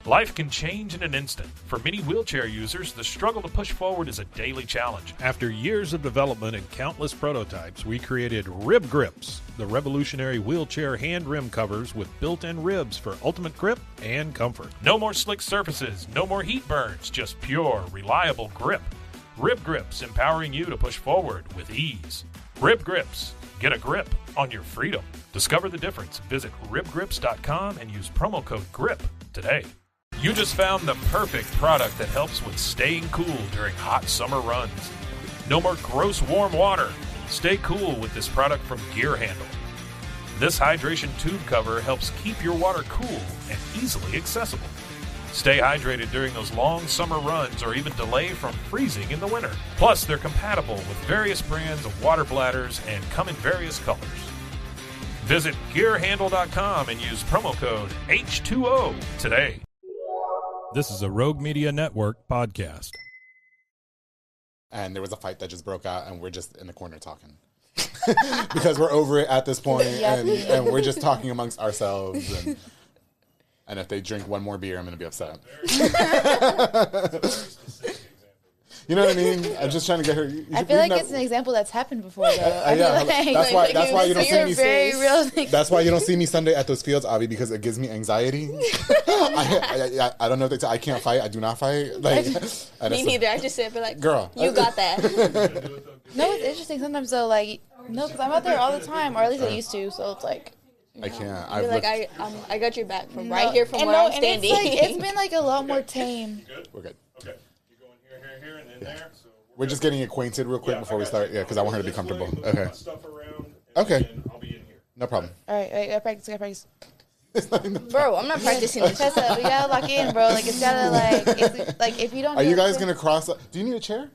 Life can change in an instant. For many wheelchair users, the struggle to push forward is a daily challenge. After years of development and countless prototypes, we created Rib Grips, the revolutionary wheelchair hand rim covers with built-in ribs for ultimate grip and comfort. No more slick surfaces, no more heat burns, just pure, reliable grip. Rib Grips, empowering you to push forward with ease. Rib Grips, get a grip on your freedom. Discover the difference. Visit ribgrips.com and use promo code GRIP today. You just found the perfect product that helps with staying cool during hot summer runs. No more gross warm water. Stay cool with this product from Gear Handle. This hydration tube cover helps keep your water cool and easily accessible. Stay hydrated during those long summer runs or even delay from freezing in the winter. Plus, they're compatible with various brands of water bladders and come in various colors. Visit gearhandle.com and use promo code H2O today. This is a Rogue Media Network podcast. And there was a fight that just broke out, and we're just in the corner talking. Because we're over it at this point, and we're just talking amongst ourselves. And if they drink one more beer, I'm going to be upset. You know what I mean? I'm just trying to get her. I feel like it's an example that's happened before, though. That's why you don't see me. That's why you don't see me Sunday at those fields, Avi, because it gives me anxiety. I don't know if I can't fight. I do not fight. Like, me neither. I just sit, but like, girl, you got that. No, it's interesting sometimes though. Like, no, because I'm out there all the time, or at least I used to. So it's like. I can't. I got your back from right here from where I'm standing. It's been like a lot more tame. You good? We're good. Okay. You go in here, and then there. So we're just getting acquainted real quick before we start. Yeah, because I want her to be comfortable. Okay. Stuff around, okay. I'll be in here. No problem. All right, I gotta practice. Bro, I'm not practicing this. Tessa, we gotta lock in, bro. Like, it's gotta, like if you don't. Are you guys gonna cross up? Do you need a chair?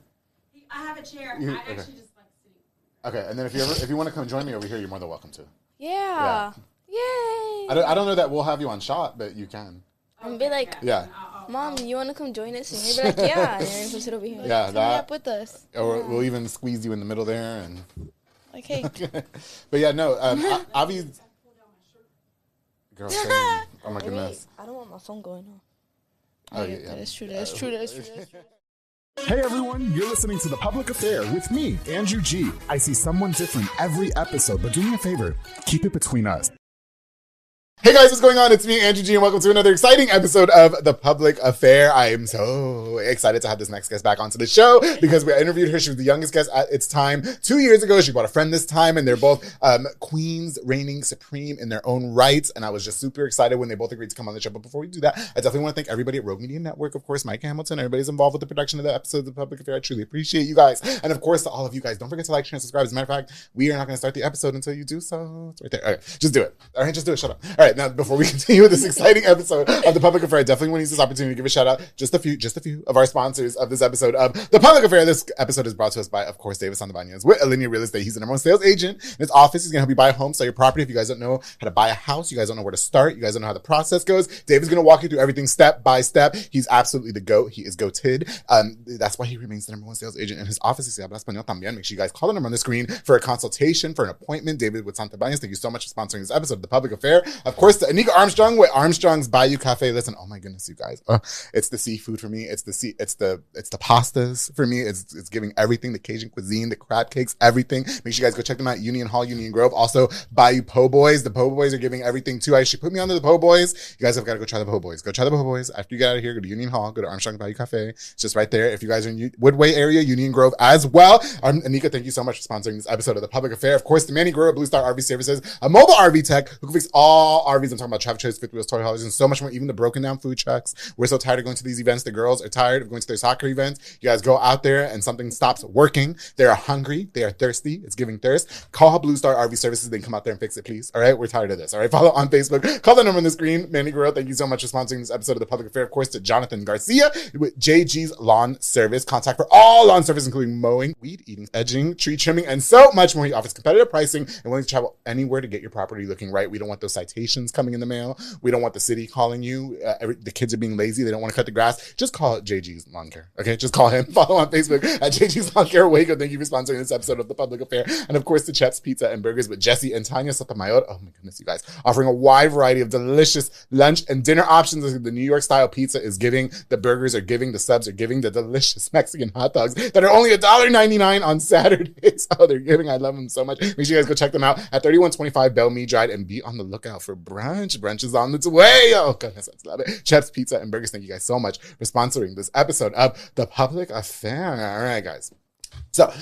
I have a chair. I actually just like sitting. Okay, and then if you want to come join me over here, you're more than welcome to. Yeah. Yay. I don't know that we'll have you on shot, but you can. I'm be like, yeah. Mom, you want to come join us? And you'll be like, yeah. And then come sit over here. Yeah, that. Up with us. Or we'll even squeeze you in the middle there and. Okay. But yeah, no. Avi's. Girl, same. Oh my goodness. I don't want my phone going off. Oh yeah. That's true. Hey everyone, you're listening to The Public Affair with me, Andrew G. I see someone different every episode, but do me a favor, keep it between us. Hey guys, what's going on? It's me, Andrew G, and welcome to another exciting episode of The Public Affair. I am so excited to have this next guest back onto the show because we interviewed her. She was the youngest guest at its time 2 years ago. She brought a friend this time, and they're both queens reigning supreme in their own rights. And I was just super excited when they both agreed to come on the show. But before we do that, I definitely want to thank everybody at Rogue Media Network, of course, Mike Hamilton, everybody's involved with the production of the episodes of The Public Affair. I truly appreciate you guys. And of course, to all of you guys, don't forget to like, share, and subscribe. As a matter of fact, we are not going to start the episode until you do so. It's right there. Okay, just do it. All right, just do it. Shut up. All right, now before we continue with this exciting episode of The Public Affair, I definitely want to use this opportunity to give a shout out just a few of our sponsors of this episode of The Public Affair. This episode is brought to us by, of course, David Sandoval with Alinea Real Estate. He's the number one sales agent in his office. He's going to help you buy a home, sell your property. If you guys don't know how to buy a house, you guys don't know where to start, you guys don't know how the process goes, David's going to walk you through everything step by step. He's absolutely the GOAT. He is GOATed. That's why he remains the number one sales agent in his office. He habla español también. Make sure you guys call the number on the screen for a consultation, for an appointment. David with Sandoval. Thank you so much for sponsoring this episode of The Public Affair. Of course, to Anika Armstrong with Armstrong's Bayou Cafe. Listen, oh my goodness, you guys. It's the seafood for me. It's the pastas for me. It's giving everything, the Cajun cuisine, the crab cakes, everything. Make sure you guys go check them out. Union Hall, Union Grove. Also, Bayou Po' Boys. The Po' Boys are giving everything too. I should put me onto the Po' Boys. You guys have got to go try the Po' Boys. Go try the Po' Boys. After you get out of here, go to Union Hall, go to Armstrong's Bayou Cafe. It's just right there. If you guys are in Woodway area, Union Grove as well. Anika, thank you so much for sponsoring this episode of The Public Affair. Of course, the Manny Guerrero Blue Star RV Services, a mobile RV tech who can fix all RVs. I'm talking about Travel Choice, Fifth Wheels, Toy Haulers, and so much more. Even the broken down food trucks. We're so tired of going to these events. The girls are tired of going to their soccer events. You guys go out there and something stops working. They are hungry. They are thirsty. It's giving thirst. Call Blue Star RV Services. They can come out there and fix it, please. All right. We're tired of this. All right. Follow on Facebook. Call the number on the screen. Manny Guerrero, thank you so much for sponsoring this episode of The Public Affair. Of course, to Jonathan Garcia with JG's Lawn Service. Contact for all lawn service, including mowing, weed eating, edging, tree trimming, and so much more. He offers competitive pricing and willing to travel anywhere to get your property looking right. We don't want those citations. rations coming in the mail. We don't want the city calling you. The kids are being lazy. They don't want to cut the grass. Just call JG's Lawn Care. Okay, just call him. Follow on Facebook at JG's Lawn Care Waco. Thank you for sponsoring this episode of The Public Affair. And of course, the Chef's Pizza and Burgers with Jesse and Tanya Sotomayor. Oh my goodness, you guys. Offering a wide variety of delicious lunch and dinner options. The New York style pizza is giving. The burgers are giving. The subs are giving. The delicious Mexican hot dogs that are only $1.99 on Saturdays. Oh, they're giving. I love them so much. Make sure you guys go check them out at 3125 Belle Meade Drive and be on the lookout for brunch. Brunch is on its way. Oh, goodness, I love it. Chef's Pizza and Burgers, thank you guys so much for sponsoring this episode of The Public Affair. All right, guys. So,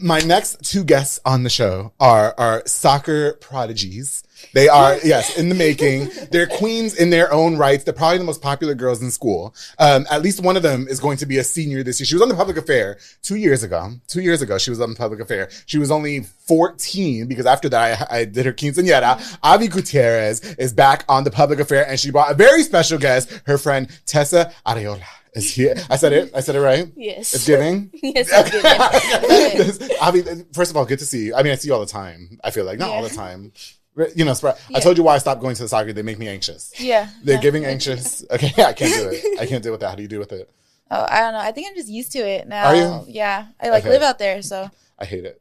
my next two guests on the show are soccer prodigies. They are, yes, in the making. They're queens in their own rights. They're probably the most popular girls in school. At least one of them is going to be a senior this year. She was on The Public Affair 2 years ago. 2 years ago, she was on The Public Affair. She was only 14 because after that, I did her quinceañera. Avi Gutierrez is back on The Public Affair, and she brought a very special guest, her friend Tessa Arreola. Is here. I said it right? Yes. It's giving? Yes, it's giving. Avi, first of all, good to see you. I mean, I see you all the time. I feel like, not all the time. You know, I told you why I stopped going to the soccer. They make me anxious. Yeah. They're giving anxious. Okay, I can't do it. I can't deal with that. How do you deal with it? Oh, I don't know. I think I'm just used to it now. Are you? Yeah. I live out there, so. I hate it.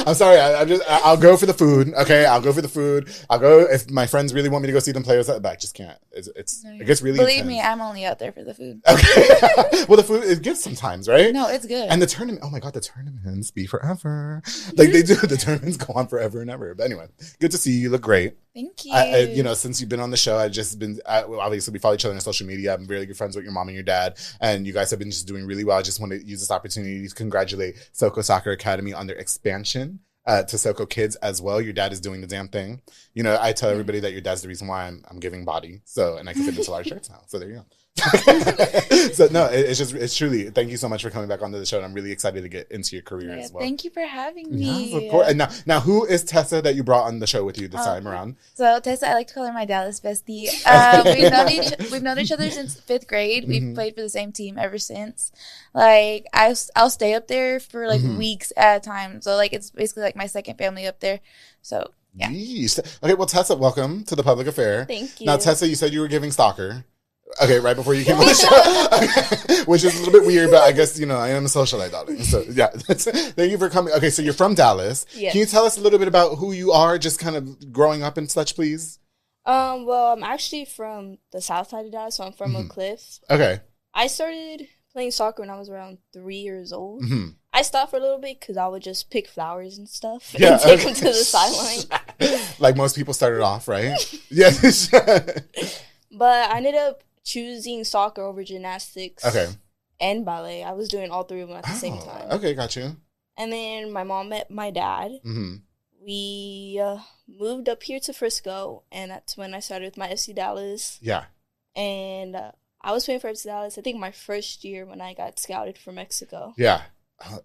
I'm sorry. I'll go for the food. Okay. I'll go for the food. I'll go if my friends really want me to go see them play, but I just can't. It gets really Believe intense. me, I'm only out there for the food. Okay. Well, the food, it gets sometimes, right? No, it's good. And the tournament, oh my God, the tournaments be forever. Like they do, the tournaments go on forever and ever. But anyway, good to see you. You look great. Thank you. You know, since you've been on the show, well, obviously we follow each other on social media. I'm really good friends with your mom and your dad, and you guys have been just doing really well. I just want to use this opportunity to congratulate SoCo Soccer Academy on their expansion to SoCo Kids as well. Your dad is doing the damn thing. You know, I tell everybody that your dad's the reason why I'm giving body. So, and I can fit into large shirts now. So there you go. So no, it's truly, thank you so much for coming back onto the show, and I'm really excited to get into your career as well. Thank you for having me. Yes, of course. And now who is Tessa that you brought on the show with you this time around? So Tessa, I like to call her my Dallas bestie. We've known each other since 5th grade. We've played for the same team ever since. Like I'll stay up there for like weeks at a time. So like it's basically like my second family up there. So yeah. Yeesh. Okay, well Tessa, welcome to The Public Affair. Thank you. Now Tessa, you said you were giving soccer. Okay, right before you came on the show, okay. Which is a little bit weird, but I guess, you know, I am a socialite, darling. So, yeah, thank you for coming. Okay, so you're from Dallas. Yes. Can you tell us a little bit about who you are, just kind of growing up and such, please? Well, I'm actually from the south side of Dallas, so I'm from Oak Cliff. Okay. I started playing soccer when I was around 3 years old. I stopped for a little bit because I would just pick flowers and stuff and take them to the sideline. Like most people started off, right? Yes. But I ended up choosing soccer over gymnastics and ballet. I was doing all three of them at the same time. Okay, got you. And then my mom met my dad. We moved up here to Frisco, and that's when I started with my FC Dallas. Yeah. And I was playing for FC Dallas, I think my first year when I got scouted for Mexico. Yeah.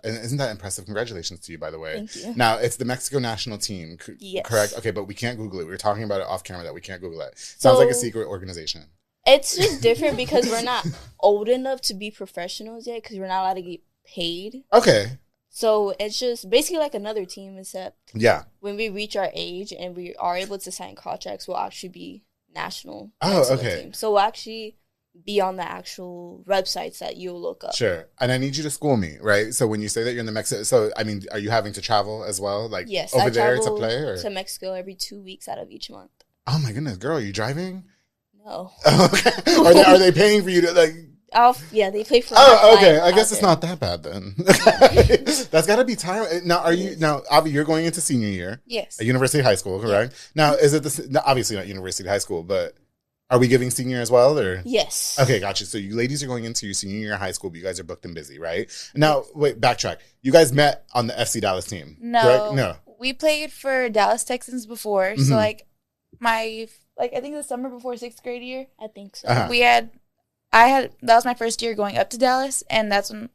And isn't that impressive? Congratulations to you, by the way. Thank you. Now, it's the Mexico national team, yes. Correct? Okay, but we can't Google it. We were talking about it off camera that we can't Google it. Sounds like a secret organization. It's just different because we're not old enough to be professionals yet because we're not allowed to get paid. Okay. So it's just basically like another team, except when we reach our age and we are able to sign contracts, we'll actually be national. Team. So we'll actually be on the actual websites that you'll look up. Sure. And I need you to school me, right? So when you say that you're in the Mexico, so I mean, are you having to travel as well? Like yes, over I there travel to play? Or? To Mexico every 2 weeks out of each month. Oh my goodness, girl, are you driving? No. Okay. Are they paying for you to like? Yeah, they pay for. Oh, okay. I guess it's not that bad then. That's got to be tiring. Now, Avi, you're going into senior year. Yes. At University High School, correct? Yeah. Now, is it obviously not University High School, but are we giving senior as well, or? Yes. Okay, gotcha. So you ladies are going into your senior year of high school, but you guys are booked and busy, right? Now, wait, backtrack. You guys met on the FC Dallas team, correct? No. We played for Dallas Texans before, so I think the summer before 6th grade year. I think so. Uh-huh. That was my first year going up to Dallas, and that's when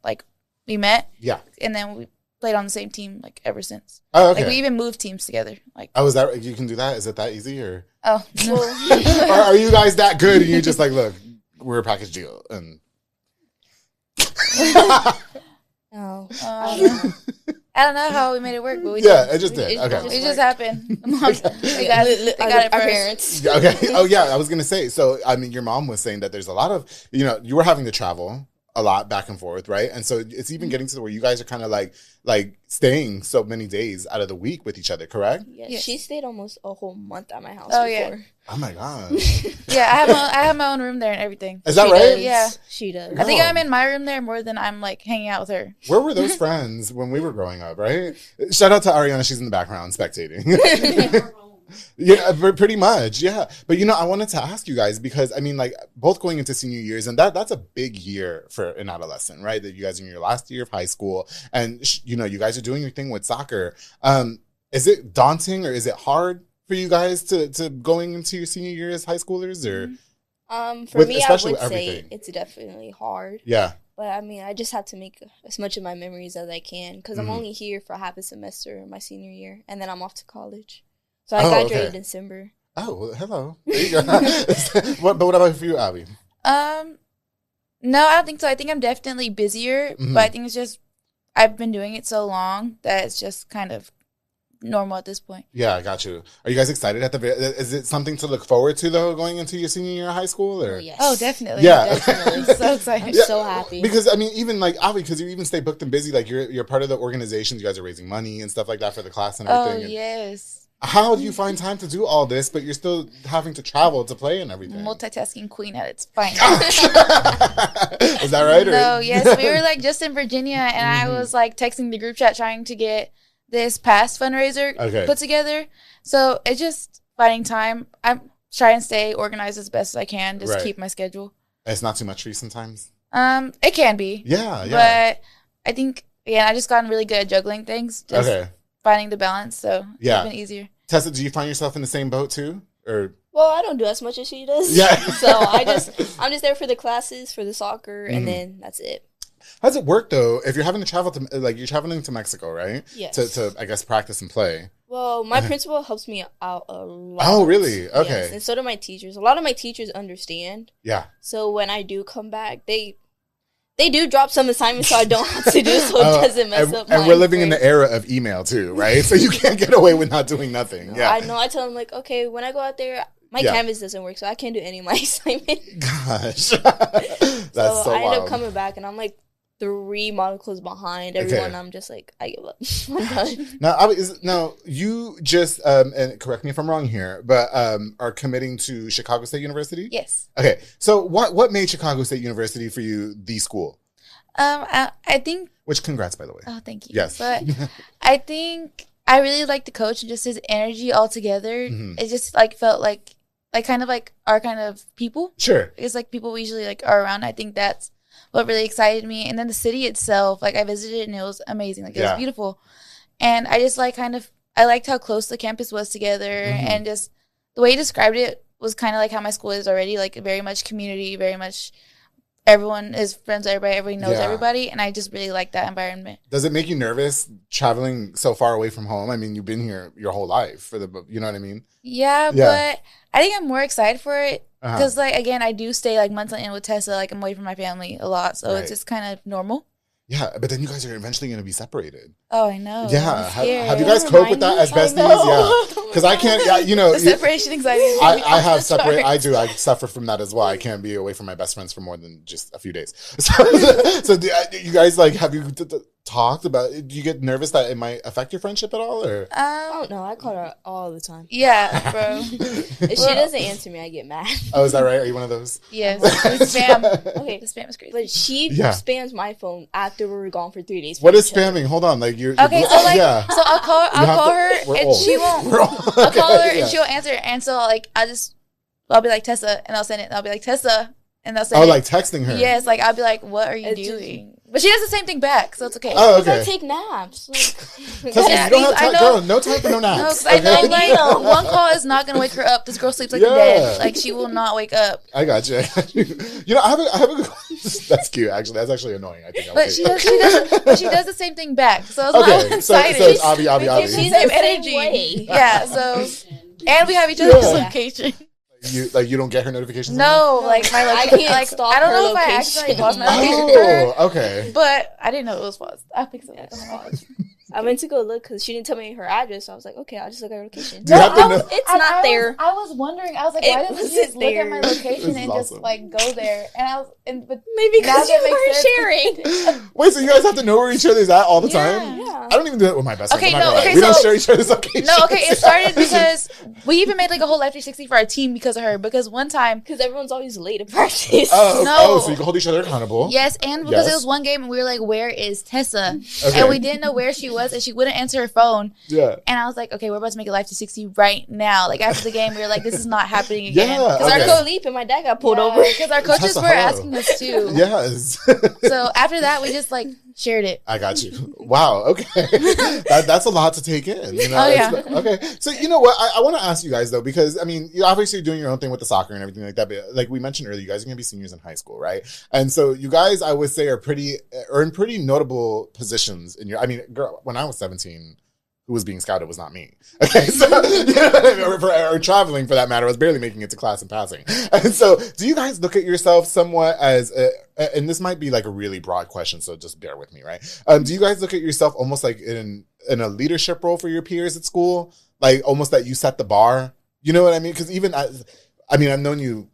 we met. Yeah. And then we played on the same team ever since. Oh, okay. We even moved teams together. Is that you can do that? Is it that easy or? Oh no. Or are you guys that good and you're just like, look, we're a package deal and. No. I don't know how we made it work, but we did. It just happened. They got it our first. parents. Okay. Oh, yeah. I was going to say. So, I mean, your mom was saying that there's a lot of, you were having to travel a lot back and forth, right? And so it's even getting to where you guys are kind of like staying so many days out of the week with each other, correct? Yes. She stayed almost a whole month at my house before. Yeah. Oh my god. Yeah, I have my own room there and everything. Is that right? Does. Yeah, she does. I think I'm in my room there more than I'm like hanging out with her. Where were those friends when we were growing up, right? Shout out to Ariana, she's in the background spectating. Yeah, pretty much. Yeah. But I wanted to ask you guys because I mean, like, both going into senior years, and that's a big year for an adolescent, right? That you guys are in your last year of high school, and you guys are doing your thing with soccer. Is it daunting or is it hard for you guys to going into your senior year as high schoolers, or? For me, I would say it's definitely hard. Yeah. But I mean, I just have to make as much of my memories as I can because I'm only here for half a semester in my senior year, and then I'm off to college. So I graduated in December. Oh, well, hello. There you go. But what about for you, Abby? No, I don't think so. I think I'm definitely busier, but I think it's just I've been doing it so long that it's just kind of normal at this point. Yeah, I got you. Are you guys excited is it something to look forward to though, going into your senior year of high school? Or? Yes. Oh, definitely. Yeah. Definitely. So excited. I'm so happy. Because I mean, even like Abby, because you even stay booked and busy, like you're part of the organizations, you guys are raising money and stuff like that for the class and everything. Oh, yes. How do you find time to do all this, but you're still having to travel to play and everything? Multitasking queen at its finest. Is that right? No, yes. We were like just in Virginia, and I was like texting the group chat trying to get this past fundraiser put together. So it's just finding time. I'm trying to stay organized as best as I can, just keep my schedule. It's not too much for you sometimes? It can be. Yeah. But I think, I just gotten really good at juggling things. Just finding the balance, so it's been easier. Tessa, do you find yourself in the same boat too? Or well, I don't do as much as she does. Yeah. So I'm just there for the classes, for the soccer, and then that's it. How does it work though? If you're having to travel to, like, you're traveling to Mexico, right? Yes. To I guess practice and play. Well, my principal helps me out a lot. Oh, really? Okay. Yes. And so do my teachers. A lot of my teachers understand. Yeah. So when I do come back, they do drop some assignments so I don't have to do so it doesn't mess up. And we're living in the era of email too, right? So you can't get away with not doing nothing. Yeah. I know. I tell them like, okay, when I go out there, my Canvas doesn't work, so I can't do any of my assignments. Gosh. That's so I wild. end up coming back and I'm like 3 modules behind everyone. I'm just like, I give up. I'm done. Now you just and correct me if I'm wrong here, but are committing to Chicago State University? Yes. Okay. So what made Chicago State University for you the school? I think. Which congrats, by the way. Oh, thank you. Yes. But I think I really like the coach and just his energy altogether. It just felt like kind of like our kind of people. Sure. It's like people we usually are around. I think that's what really excited me. And then the city itself, I visited and it was amazing. It was beautiful. And I just I liked how close the campus was together, and just the way he described it was kind of like how my school is already, very much community, very much everyone is friends with everybody knows everybody, and I just really like that environment. Does it make you nervous traveling so far away from home? I mean, you've been here your whole life you know what I mean? Yeah, but I think I'm more excited for it because, again, I do stay months on end with Tessa. I'm away from my family a lot, so it's just kind of normal. Yeah, but then you guys are eventually going to be separated. Oh, I know. Yeah. Have you guys coped with that as besties? Yeah. Because I can't, the separation anxiety. I have separate. I do. I suffer from that as well. I can't be away from my best friends for more than just a few days. So do you guys have you talked about it? Do you get nervous that it might affect your friendship at all? Or oh no, I call her all the time. Yeah, bro. If she doesn't answer me, I get mad. Oh, is that right? Are you one of those? Yes. Spam. Okay, the spam is crazy. But she spams my phone after we were gone for 3 days. What is spamming? Hold on, you're okay. So so I'll call her and she won't. I'll call her and she'll answer, and so I'll be like Tessa, and I'll send it. And I'll be like Tessa, and I'll send it. Oh, texting her. Yes, I'll be like, what are you doing? But she does the same thing back, so it's okay. Oh, okay. I take naps. Tessa, you don't have time, girl. No time for no naps. No, I know, one call is not gonna wake her up. This girl sleeps like a dead. She will not wake up. I got you. I have a. That's cute. Actually, that's actually annoying. I think. But she does the same thing back. So it's excited. So it's Abby. She's the same energy. Yeah. So, and we have each other's location. You don't get her notifications? No, my location. I can't stop I don't know if I actually lost my location. Oh, okay. But I didn't know it was paused. I think so. I went to go look because she didn't tell me her address. So I was like, okay, I'll just look at her location. Do you have to know? It's not there. I was wondering. I was like, why doesn't she just look at my location and just like go there? But maybe because you weren't sharing. Wait, so you guys have to know where each other's at all the time? Yeah. I don't even do that with my best friend. We don't share each other's locations. No, okay, it started because we even made like a whole Life 360 for our team because of her. Because one time, because everyone's always late at practice. So you can hold each other accountable. Yes, and because it was one game and we were like, where is Tessa? Okay. And we didn't know where she was and she wouldn't answer her phone. Yeah. And I was like, okay, we're about to make a Life 360 right now. Like after the game, we were like, this is not happening again. Because our coach leap and my dad got pulled over. Because our coaches were asking us too. Yes. So after that, we just like shared it. I got you. Wow. Okay. That's a lot to take in. You know? Oh, yeah. Okay. So you know what? I want to ask you guys though, because I mean, you're obviously doing your own thing with the soccer and everything like that. But like we mentioned earlier, you guys are gonna be seniors in high school, right? And so you guys, I would say, are in pretty notable positions in your. I mean, girl, when I was 17. Who was being scouted was not me. Okay, so or traveling for that matter, I was barely making it to class and passing. And so, do you guys look at yourself somewhat as, and this might be like a really broad question, so just bear with me, right? Do you guys look at yourself almost like in a leadership role for your peers at school, like almost that you set the bar? You know what I mean? Because even I've known you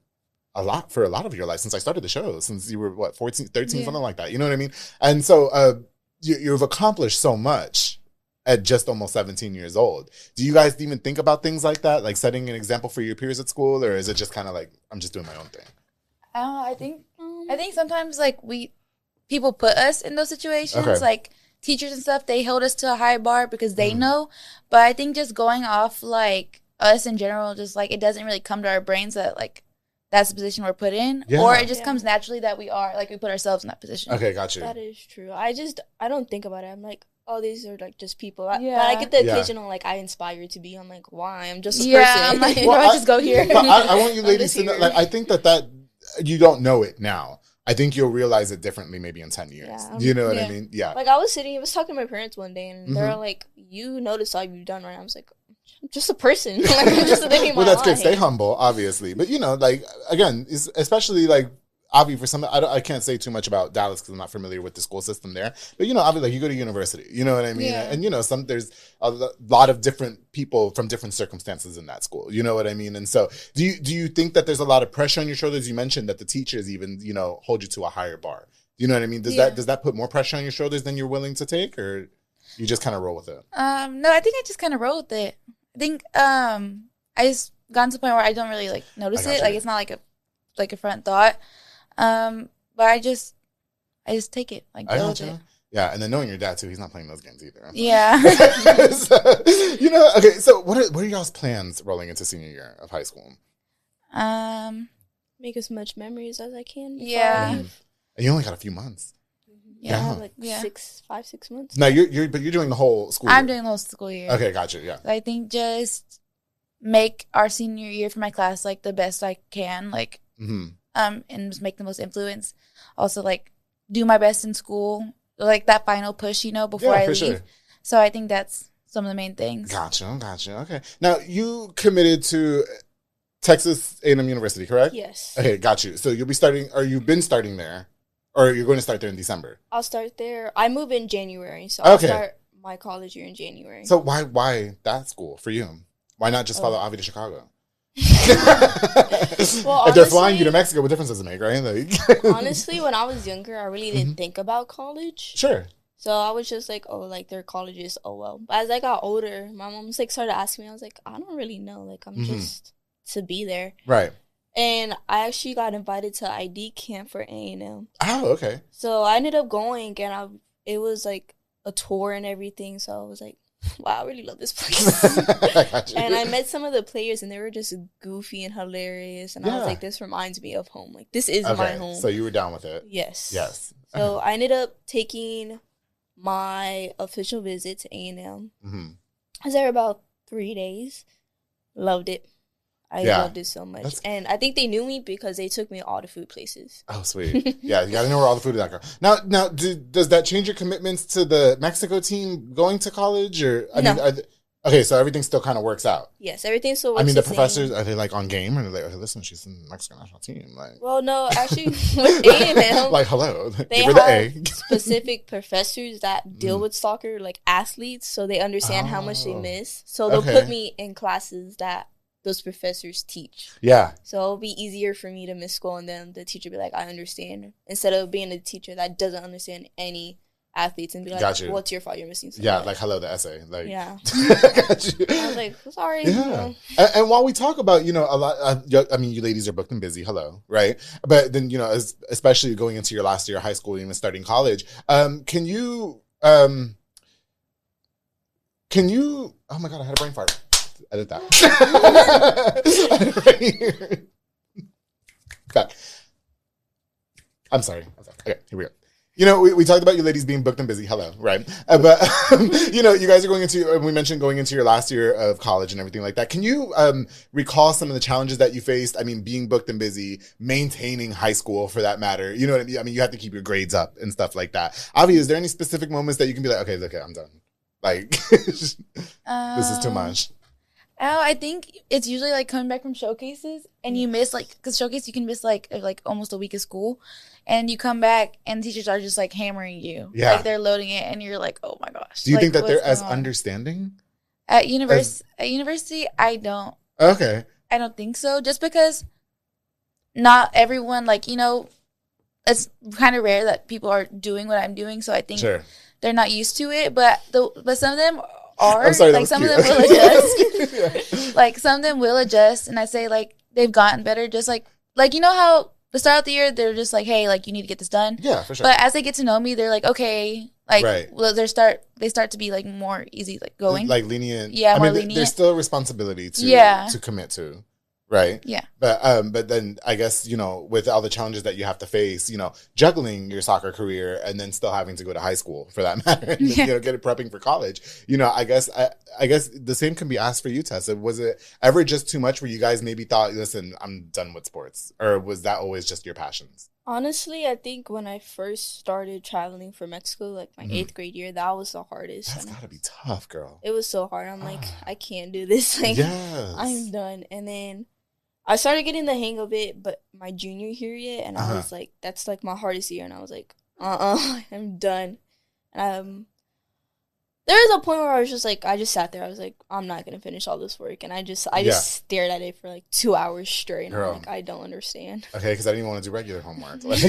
for a lot of your life since I started the show, since you were 14, 13, something like that. You know what I mean? And so you've accomplished so much at just almost 17 years old. Do you guys even think about things like that? Like setting an example for your peers at school? Or is it just kind of like, I'm just doing my own thing? I think sometimes like people put us in those situations. Okay. Like teachers and stuff, they held us to a high bar because they know. But I think just going off like us in general, just like it doesn't really come to our brains that like that's the position we're put in. Yeah. Or it just comes naturally that we put ourselves in that position. Okay, got you. That is true. I don't think about it. I'm like, oh, these are like just people. But I get the occasional like I inspire to be. I'm like, why? I'm just a person. I'm like, I just go here. But I want you ladies to know. Like, I think that you don't know it now. I think you'll realize it differently maybe in 10 years. Yeah, you know what I mean? Yeah. Like I was talking to my parents one day, and they're like, "You notice all you've done right?" I was like, I'm just a person. Like I'm just living my life. Well, that's good. Stay humble, obviously. But you know, like again, especially like. Obviously, for some, I can't say too much about Dallas because I'm not familiar with the school system there. But you know, obviously, like you go to university, you know what I mean. Yeah. And you know, there's a lot of different people from different circumstances in that school. You know what I mean. And so, do you think that there's a lot of pressure on your shoulders? You mentioned that the teachers even hold you to a higher bar. You know what I mean? Does that put more pressure on your shoulders than you're willing to take, or you just kind of roll with it? No, I think I just kind of roll with it. I think I just gotten to the point where I don't really like notice it. Like it's not like a front thought. But I just take it like deal with it. Yeah, and then knowing your dad too, he's not playing those games either. Yeah. So, okay. So what are y'all's plans rolling into senior year of high school? Make as much memories as I can. Yeah. And you only got a few months. Yeah, like 6 months. No, you're doing the whole school year. I'm doing the whole school year. Okay, gotcha. Yeah. I think just make our senior year for my class like the best I can, like. And just make the most influence. Also, like, do my best in school, like that final push, before I leave. Sure. So I think that's some of the main things. Gotcha. Okay. Now, you committed to Texas A&M University, correct? Yes. Okay, got you. So you'll be starting, or you've been starting there, or you're going to start there in December? I'll start there. I move in January, so I'll start my college year in January. So why that school for you? Why not just follow Avi to Chicago? Well, if they're flying you to Mexico, what difference does it make, right? Like, honestly, when I was younger, I really didn't think about college. Sure. So I was just like, oh, like their colleges, oh well. But as I got older, my mom's like started asking me. I was like, I don't really know. Like I'm just to be there, right? And I actually got invited to ID camp for A&M. Oh, okay. So I ended up going, and it was like a tour and everything. So I was like, wow, I really love this place. And I met some of the players, and they were just goofy and hilarious. And I was like, this reminds me of home. Like, this is my home. So you were down with it? Yes. So I ended up taking my official visit to A&M. I was there about 3 days. Loved it. I loved it so much. And I think they knew me because they took me to all the food places. Oh, sweet. Yeah, you got to know where all the food is at, girl. Now, does that change your commitments to the Mexico team going to college? Or no. Okay, so everything still kind of works out. Yes, everything still works. I mean, the professors, are they like on game? Or are they like, okay, listen, she's in the Mexican national team? Like, well, no, actually, with A&M, like, hello, they give have her the A. specific professors that deal with soccer, like athletes, so they understand how much they miss. So they'll put me in classes that those professors teach. Yeah. So it'll be easier for me to miss school and then the teacher be like, I understand. Instead of being a teacher that doesn't understand any athletes and be like, what's your fault? You're missing something. Yeah, like, hello, the essay. Like, yeah. Got you. I was like, sorry. Yeah. And while we talk about, a lot, I mean, you ladies are booked and busy, hello, right? But then, especially going into your last year of high school, even starting college, can you, oh my God, I had a brain fart. Edit that. Right here. Back. I'm sorry. Okay, here we go. We talked about you ladies being booked and busy. Hello, right? But, you guys are we mentioned going into your last year of college and everything like that. Can you recall some of the challenges that you faced? I mean, being booked and busy, maintaining high school for that matter. You know what I mean? I mean, you have to keep your grades up and stuff like that. Avi, is there any specific moments that you can be like, okay, look, I'm done. Like, this is too much. Oh, I think it's usually like coming back from showcases and you miss because showcase you can miss like almost a week of school, and you come back and teachers are just like hammering you. Yeah, like they're loading it and you're like, oh my gosh. Do you think that they're as understanding at university? I don't. Okay. I don't think so. Just because not everyone it's kind of rare that people are doing what I'm doing, so I think they're not used to it. But some of them are. I'm sorry, like some of them will adjust. Like some of them will adjust, and I say like they've gotten better. Just like how the start of the year they're just like, hey, like you need to get this done. Yeah, for sure. But as they get to know me, they're like, okay, like well, they start to be like more easy, like going, like lenient. Yeah, more lenient. There's still a responsibility to commit to. Right. Yeah. But then I guess, with all the challenges that you have to face, juggling your soccer career and then still having to go to high school for that matter, and then, get it prepping for college. I guess the same can be asked for you, Tessa. Was it ever just too much where you guys maybe thought, listen, I'm done with sports? Or was that always just your passions? Honestly, I think when I first started traveling for Mexico, like my 8th grade year, that was the hardest. That's gotta be tough, girl. It was so hard. I'm like, I can't do this. Like, I'm done. And then I started getting the hang of it, but my junior year, and I was like, that's like my hardest year, and I was like, I'm done. There was a point where I was just like, I just sat there, I was like, I'm not gonna finish all this work, and I just stared at it for like 2 hours straight, and I'm like, I don't understand. Okay, because I didn't want to do regular homework. Like,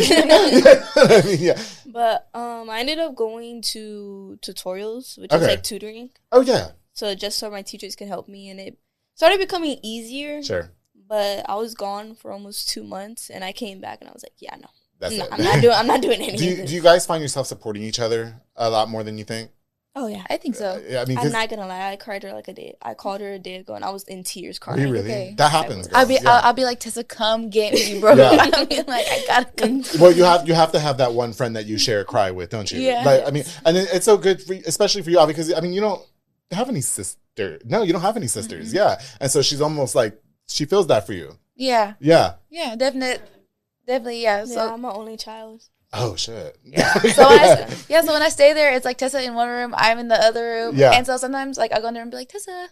But I ended up going to tutorials, which is like tutoring. Oh yeah. So just so my teachers can help me, and it started becoming easier. Sure. But I was gone for almost 2 months, and I came back, and I was like, "Yeah, no, that's it. I'm not doing anything." Do you guys find yourself supporting each other a lot more than you think? Oh yeah, I think so. I mean, I'm not gonna lie. I cried her like a day. I called her a day ago, and I was in tears crying. Are you really? Okay. That happens. I'll be like, Tessa, come get me, bro. I mean, like, I gotta come. Well, you have to have that one friend that you share a cry with, don't you? Yeah. Like, I mean, and it's so good for, especially for you, because I mean, you don't have any sister. No, you don't have any sisters. Mm-hmm. Yeah, and so she's almost like she feels that for you. Yeah. Yeah. Yeah, definitely. Yeah. So I'm my only child. Oh shit. Yeah. So when I stay there, it's like Tessa in one room, I'm in the other room. Yeah. And so sometimes like I'll go in there and be like, Tessa,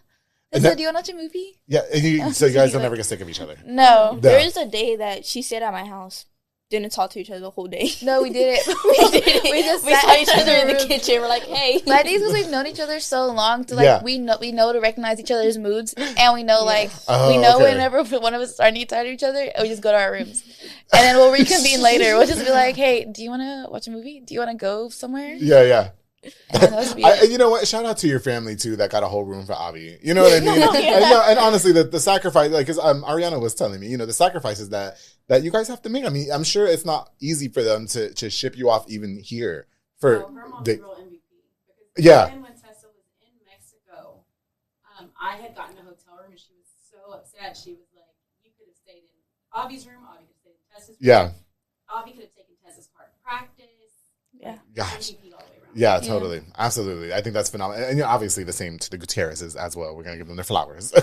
do you want to watch a movie? Yeah. And so you guys don't ever get sick of each other. No. There is a day that she stayed at my house. Didn't talk to each other the whole day. No, we did it. We just saw each other in the kitchen. We're like, hey. But I think because we've known each other so long, to like we know to recognize each other's moods, and we know whenever one of us are need tired of each other, we just go to our rooms, and then we'll reconvene later. We'll just be like, hey, do you want to watch a movie? Do you want to go somewhere? Yeah. And you know what? Shout out to your family too that got a whole room for Avi. You know what I mean? And honestly, the sacrifice, like, because Ariana was telling me, the sacrifices that you guys have to make. I mean, I'm sure it's not easy for them to ship you off even here. For her mom's a real MVP. Yeah. When Tessa was in Mexico, I had gotten a hotel room and she was so upset. She was like, "You could have stayed in Avi's room. Avi could have stayed in Tessa's room. Yeah. Avi could have taken Tessa's part in practice. Yeah. Gosh. MVP all the way around." Yeah, totally. Absolutely. I think that's phenomenal. And obviously the same to the Gutierrez's as well. We're going to give them their flowers.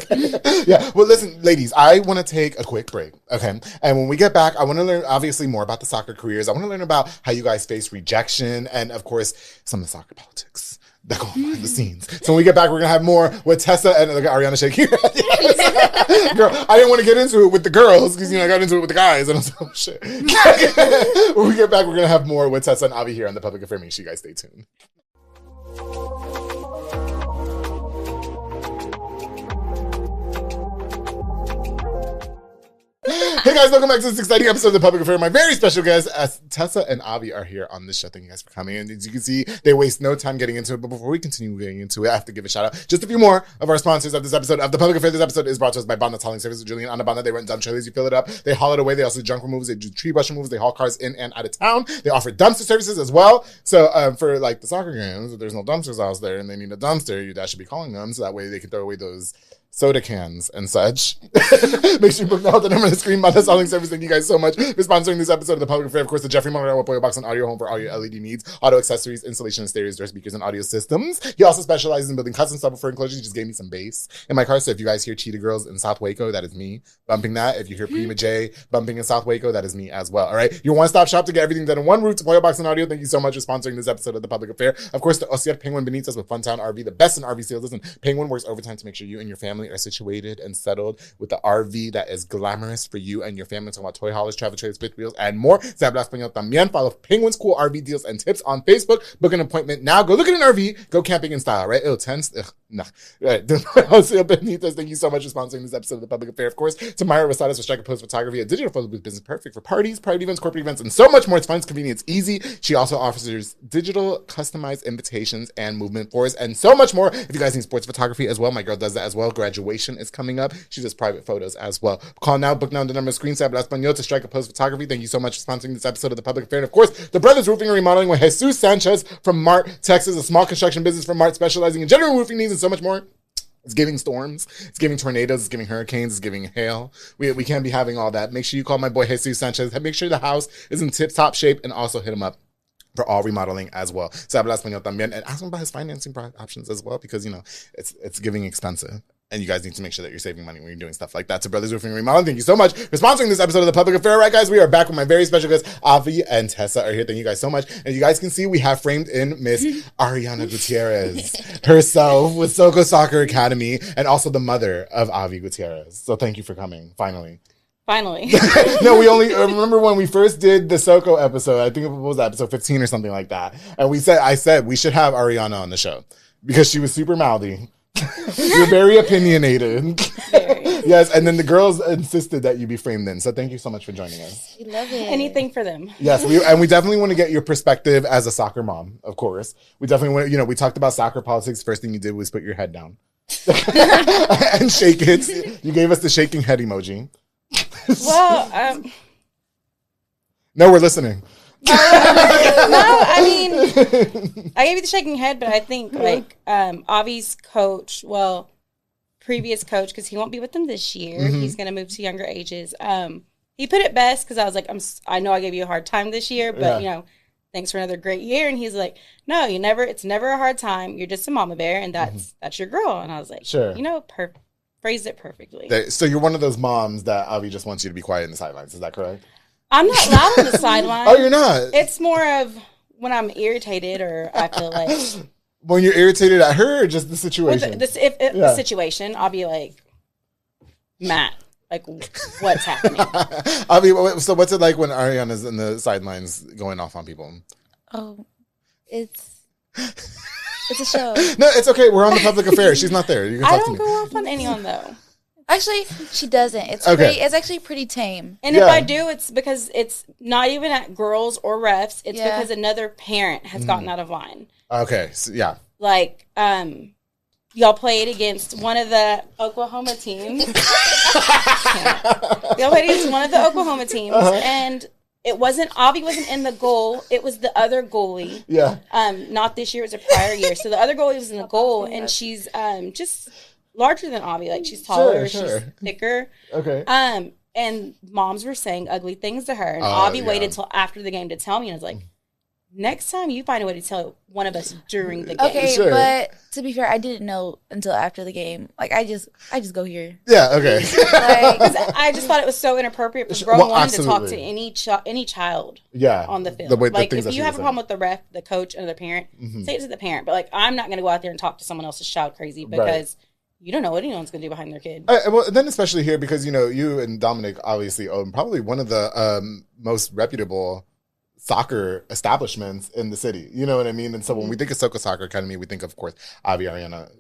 Yeah. Well, listen, ladies, I want to take a quick break. Okay. And when we get back, I want to learn obviously more about the soccer careers. I want to learn about how you guys face rejection and, of course, some of the soccer politics. that go behind the scenes. So when we get back, we're going to have more with Tessa and look at Ariana shaking her head. Girl, I didn't want to get into it with the girls because, I got into it with the guys. And I was like, oh, shit. When we get back, we're going to have more with Tessa and Avi here on The Public Affair. Make sure you guys stay tuned. Hey guys, welcome back to this exciting episode of The Public Affair. My very special guests, as Tessa and Avi, are here on this show. Thank you guys for coming. And as you can see, they waste no time getting into it. But before we continue getting into it, I have to give a shout out. Just a few more of our sponsors of this episode of The Public Affair. This episode is brought to us by Banda Hauling Service with Julian and Banda. They rent dump trailers. You fill it up. They haul it away. They also do junk removals. They do tree brush removals. They haul cars in and out of town. They offer dumpster services as well. So for like the soccer games, if there's no dumpsters out there and they need a dumpster, your dad should be calling them so that way they can throw away those soda cans and such. Make sure you book now the number on the screen. Banda Hauling Service. Thank you guys so much for sponsoring this episode of The Public Affair. Of course, the Jeffrey Monreal Apoyo Box and Audio Home for all your LED needs, auto accessories, installation of stereos, door speakers, and audio systems. He also specializes in building custom subwoofer enclosures. He just gave me some bass in my car. So if you guys hear Cheetah Girls in South Waco, that is me bumping that. If you hear Prima J bumping in South Waco, that is me as well. All right. Your one-stop shop to get everything done in one route to Apoyo Box and Audio. Thank you so much for sponsoring this episode of The Public Affair. Of course, the Osier Penguin Benitez with Funtown RV, the best in RV sales. Listen, Penguin works overtime to make sure you and your family are situated and settled with the RV that is glamorous for you and your family. Talking about toy haulers, travel trailers, fifth wheels, and more. Se habla español también. Follow Penguin's cool RV deals and tips on Facebook. Book an appointment now. Go look at an RV. Go camping in style, right? Ew, tense. Ugh, nah. Right. Jose Benitez, thank you so much for sponsoring this episode of The Public Affair. Of course, to Myra Rosadas for Strike a Pose Photography, a digital photo booth business perfect for parties, private events, corporate events, and so much more. It's fun, it's convenient, it's easy. She also offers digital customized invitations and movement boards and so much more. If you guys need sports photography as well, my girl does that as well. Graduation is coming up. She does private photos as well. Call now, book now, the number screen Se habla español to Strike a Pose Photography. Thank you so much for sponsoring this episode of The Public Affair. And of course, the Brothers Roofing and Remodeling with Jesus Sanchez from Mart, Texas, a small construction business from Mart specializing in general roofing needs and so much more. It's giving storms, it's giving tornadoes, it's giving hurricanes, it's giving hail. We can't be having all that. Make sure you call my boy Jesus Sanchez. Make sure the house is in tip-top shape and also hit him up for all remodeling as well. Se habla español también. And ask him about his financing options as well because, it's giving expensive. And you guys need to make sure that you're saving money when you're doing stuff like that. So Brothers Roofing and Remodeling, thank you so much for sponsoring this episode of The Public Affair. All right, guys, we are back with my very special guests. Avi and Tessa are here. Thank you guys so much. And you guys can see we have framed in Miss Ariana Gutierrez herself with Soco Soccer Academy and also the mother of Avi Gutierrez. So thank you for coming, finally. No, we only remember when we first did the Soco episode. I think it was episode 15 or something like that. And I said we should have Ariana on the show because she was super mouthy. You're very opinionated. Very. Yes, and then the girls insisted that you be framed in. So thank you so much for joining us. We love it. Anything for them. Yes, we definitely want to get your perspective as a soccer mom, of course. We definitely want we talked about soccer politics. First thing you did was put your head down. And shake it. You gave us the shaking head emoji. Well, No, we're listening. No, I mean, I gave you the shaking head, but I think Avi's coach, previous coach, because he won't be with them this year. Mm-hmm. He's going to move to younger ages. He put it best because I was like, I know I gave you a hard time this year, but thanks for another great year. And he's like, no, it's never a hard time. You're just a mama bear, and that's your girl. And I was like, sure, phrased it perfectly. So you're one of those moms that Avi just wants you to be quiet in the sidelines. Is that correct? I'm not loud on the sideline. Oh, you're not? It's more of when I'm irritated or I feel like... When you're irritated at her or just the situation? The situation, I'll be like, Matt, like, what's happening? So what's it like when Ariana's in the sidelines going off on people? Oh, it's a show. No, it's okay. We're on The Public Affair. She's not there. You can talk to me. I don't go off on anyone, though. Actually, she doesn't. It's actually pretty tame. And if I do, it's because it's not even at girls or refs. It's because another parent has gotten out of line. Okay, so, yeah. Like, y'all played against one of the Oklahoma teams. Y'all played against one of the Oklahoma teams, and Avi wasn't in the goal. It was the other goalie. Yeah. Not this year. It was a prior year. So the other goalie was in the goal, and she's just larger than Avi. Like, she's taller, she's thicker. Okay. And moms were saying ugly things to her, and Avi waited till after the game to tell me, and I was like, next time you find a way to tell one of us during the game. Okay, sure. But to be fair, I didn't know until after the game. Like, I just go here. Yeah, okay. Like, I just thought it was so inappropriate for grown women to talk to any child on the field. Like, if you have a problem with the ref, the coach, or the parent, say it to the parent. But, like, I'm not going to go out there and talk to someone else's child crazy because you don't know what anyone's going to do behind their kid. Well, then especially here because, you know, you and Dominic obviously own probably one of the most reputable soccer establishments in the city. You know what I mean? And so when we think of Soka Soccer Academy, we think, of course, Avi, Ariana,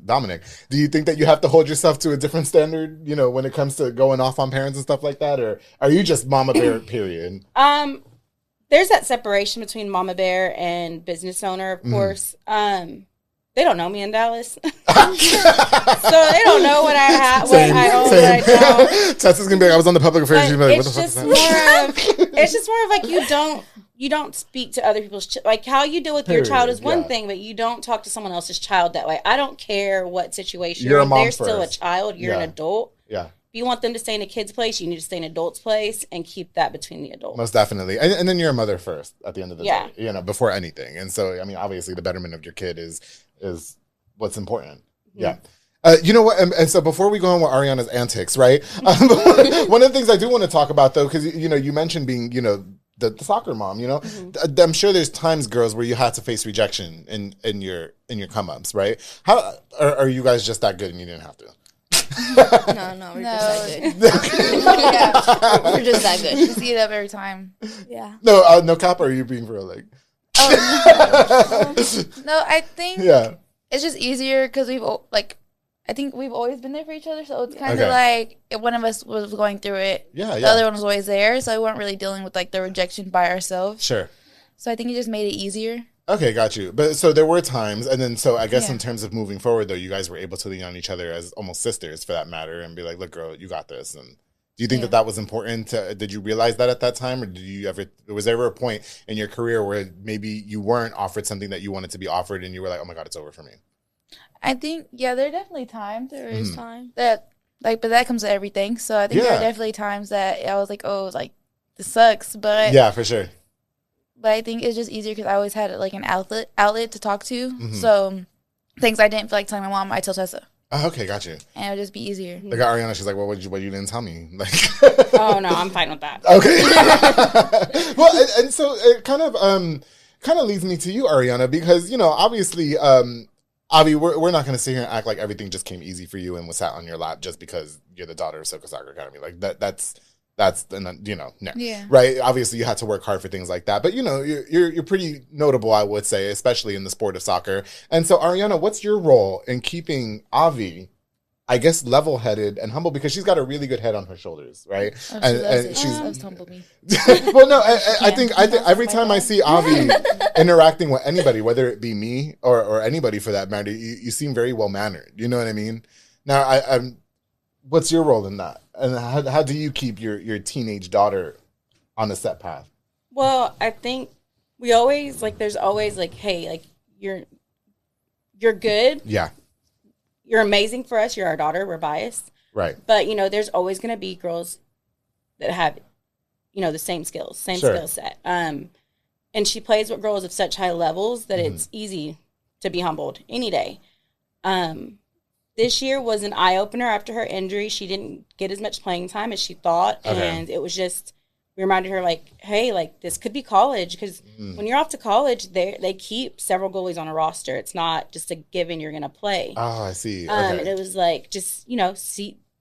Dominic. Do you think that you have to hold yourself to a different standard, you know, when it comes to going off on parents and stuff like that? Or are you just mama bear, period? There's that separation between mama bear and business owner, of course. They don't know me in Dallas. So they don't know what I have, what I own, what I don't. Tessa's going to be like, I was on the public affairs. Like, what the fuck is that? It's just more of like you don't speak to other people's like how you deal with your child is one thing, but you don't talk to someone else's child that way. I don't care what situation you're in. They're still a child. You're an adult. Yeah. If you want them to stay in a kid's place, you need to stay in an adult's place and keep that between the adults. Most definitely. And then you're a mother first at the end of the day, you know, before anything. And so, I mean, obviously the betterment of your kid is what's important. Yeah. You know what? And so before we go on with Ariana's antics, right? One of the things I do want to talk about, though, because, you know, you mentioned being, you know, the soccer mom, you know, I'm sure there's times, girls, where you had to face rejection in your come-ups, right? How are you guys just that good and you didn't have to? No, we're just that good. We're just that good. You see it up every time. Yeah. No cap, or are you being for real? Like, no, I think it's just easier because I think we've always been there for each other, so it's kind of like if one of us was going through it, the other one was always there, so we weren't really dealing with like the rejection by ourselves. Sure. So I think it just made it easier. Okay, got you. But so there were times, and then so I guess in terms of moving forward, though, you guys were able to lean on each other as almost sisters, for that matter, and be like, "Look, girl, you got this." And do you think that was important? Did you realize that at that time, or was there ever a point in your career where maybe you weren't offered something that you wanted to be offered, and you were like, "Oh my God, it's over for me"? I think there are definitely times. There is time that but that comes to everything. So I think there are definitely times that I was like, "Oh, like this sucks," but yeah, for sure. But I think it's just easier because I always had like an outlet to talk to. So things I didn't feel like telling my mom, I tell Tessa. Oh, okay, got you. And it would just be easier. Like Ariana, she's like, "Well, what you didn't tell me?" Like, oh no, I'm fine with that. Okay. Well, and so it kind of leads me to you, Ariana, because, you know, obviously, Avi, we're not going to sit here and act like everything just came easy for you and was sat on your lap just because you're the daughter of Soka Soccer Academy. Like that's you know, no. Right? Obviously, you had to work hard for things like that, but you know, you're pretty notable, I would say, especially in the sport of soccer. And so, Ariana, what's your role in keeping Avi, I guess, level-headed and humble, because she's got a really good head on her shoulders, right? Oh, and she's humble me. Well, no, I think every time I see Avi interacting with anybody, whether it be me or anybody for that matter, you seem very well-mannered. You know what I mean? Now, I'm. What's your role in that? And how do you keep your teenage daughter on a set path? Well, I think we always, like, there's always, like, hey, like, you're good. Yeah. You're amazing for us. You're our daughter. We're biased. Right. But, you know, there's always going to be girls that have, you know, the same skills, skill set. And she plays with girls of such high levels that it's easy to be humbled any day. This year was an eye-opener after her injury. She didn't get as much playing time as she thought. And it was just, we reminded her, like, hey, like, this could be college. Because when you're off to college, they keep several goalies on a roster. It's not just a given you're going to play. Oh, I see. And it was like, just, you know,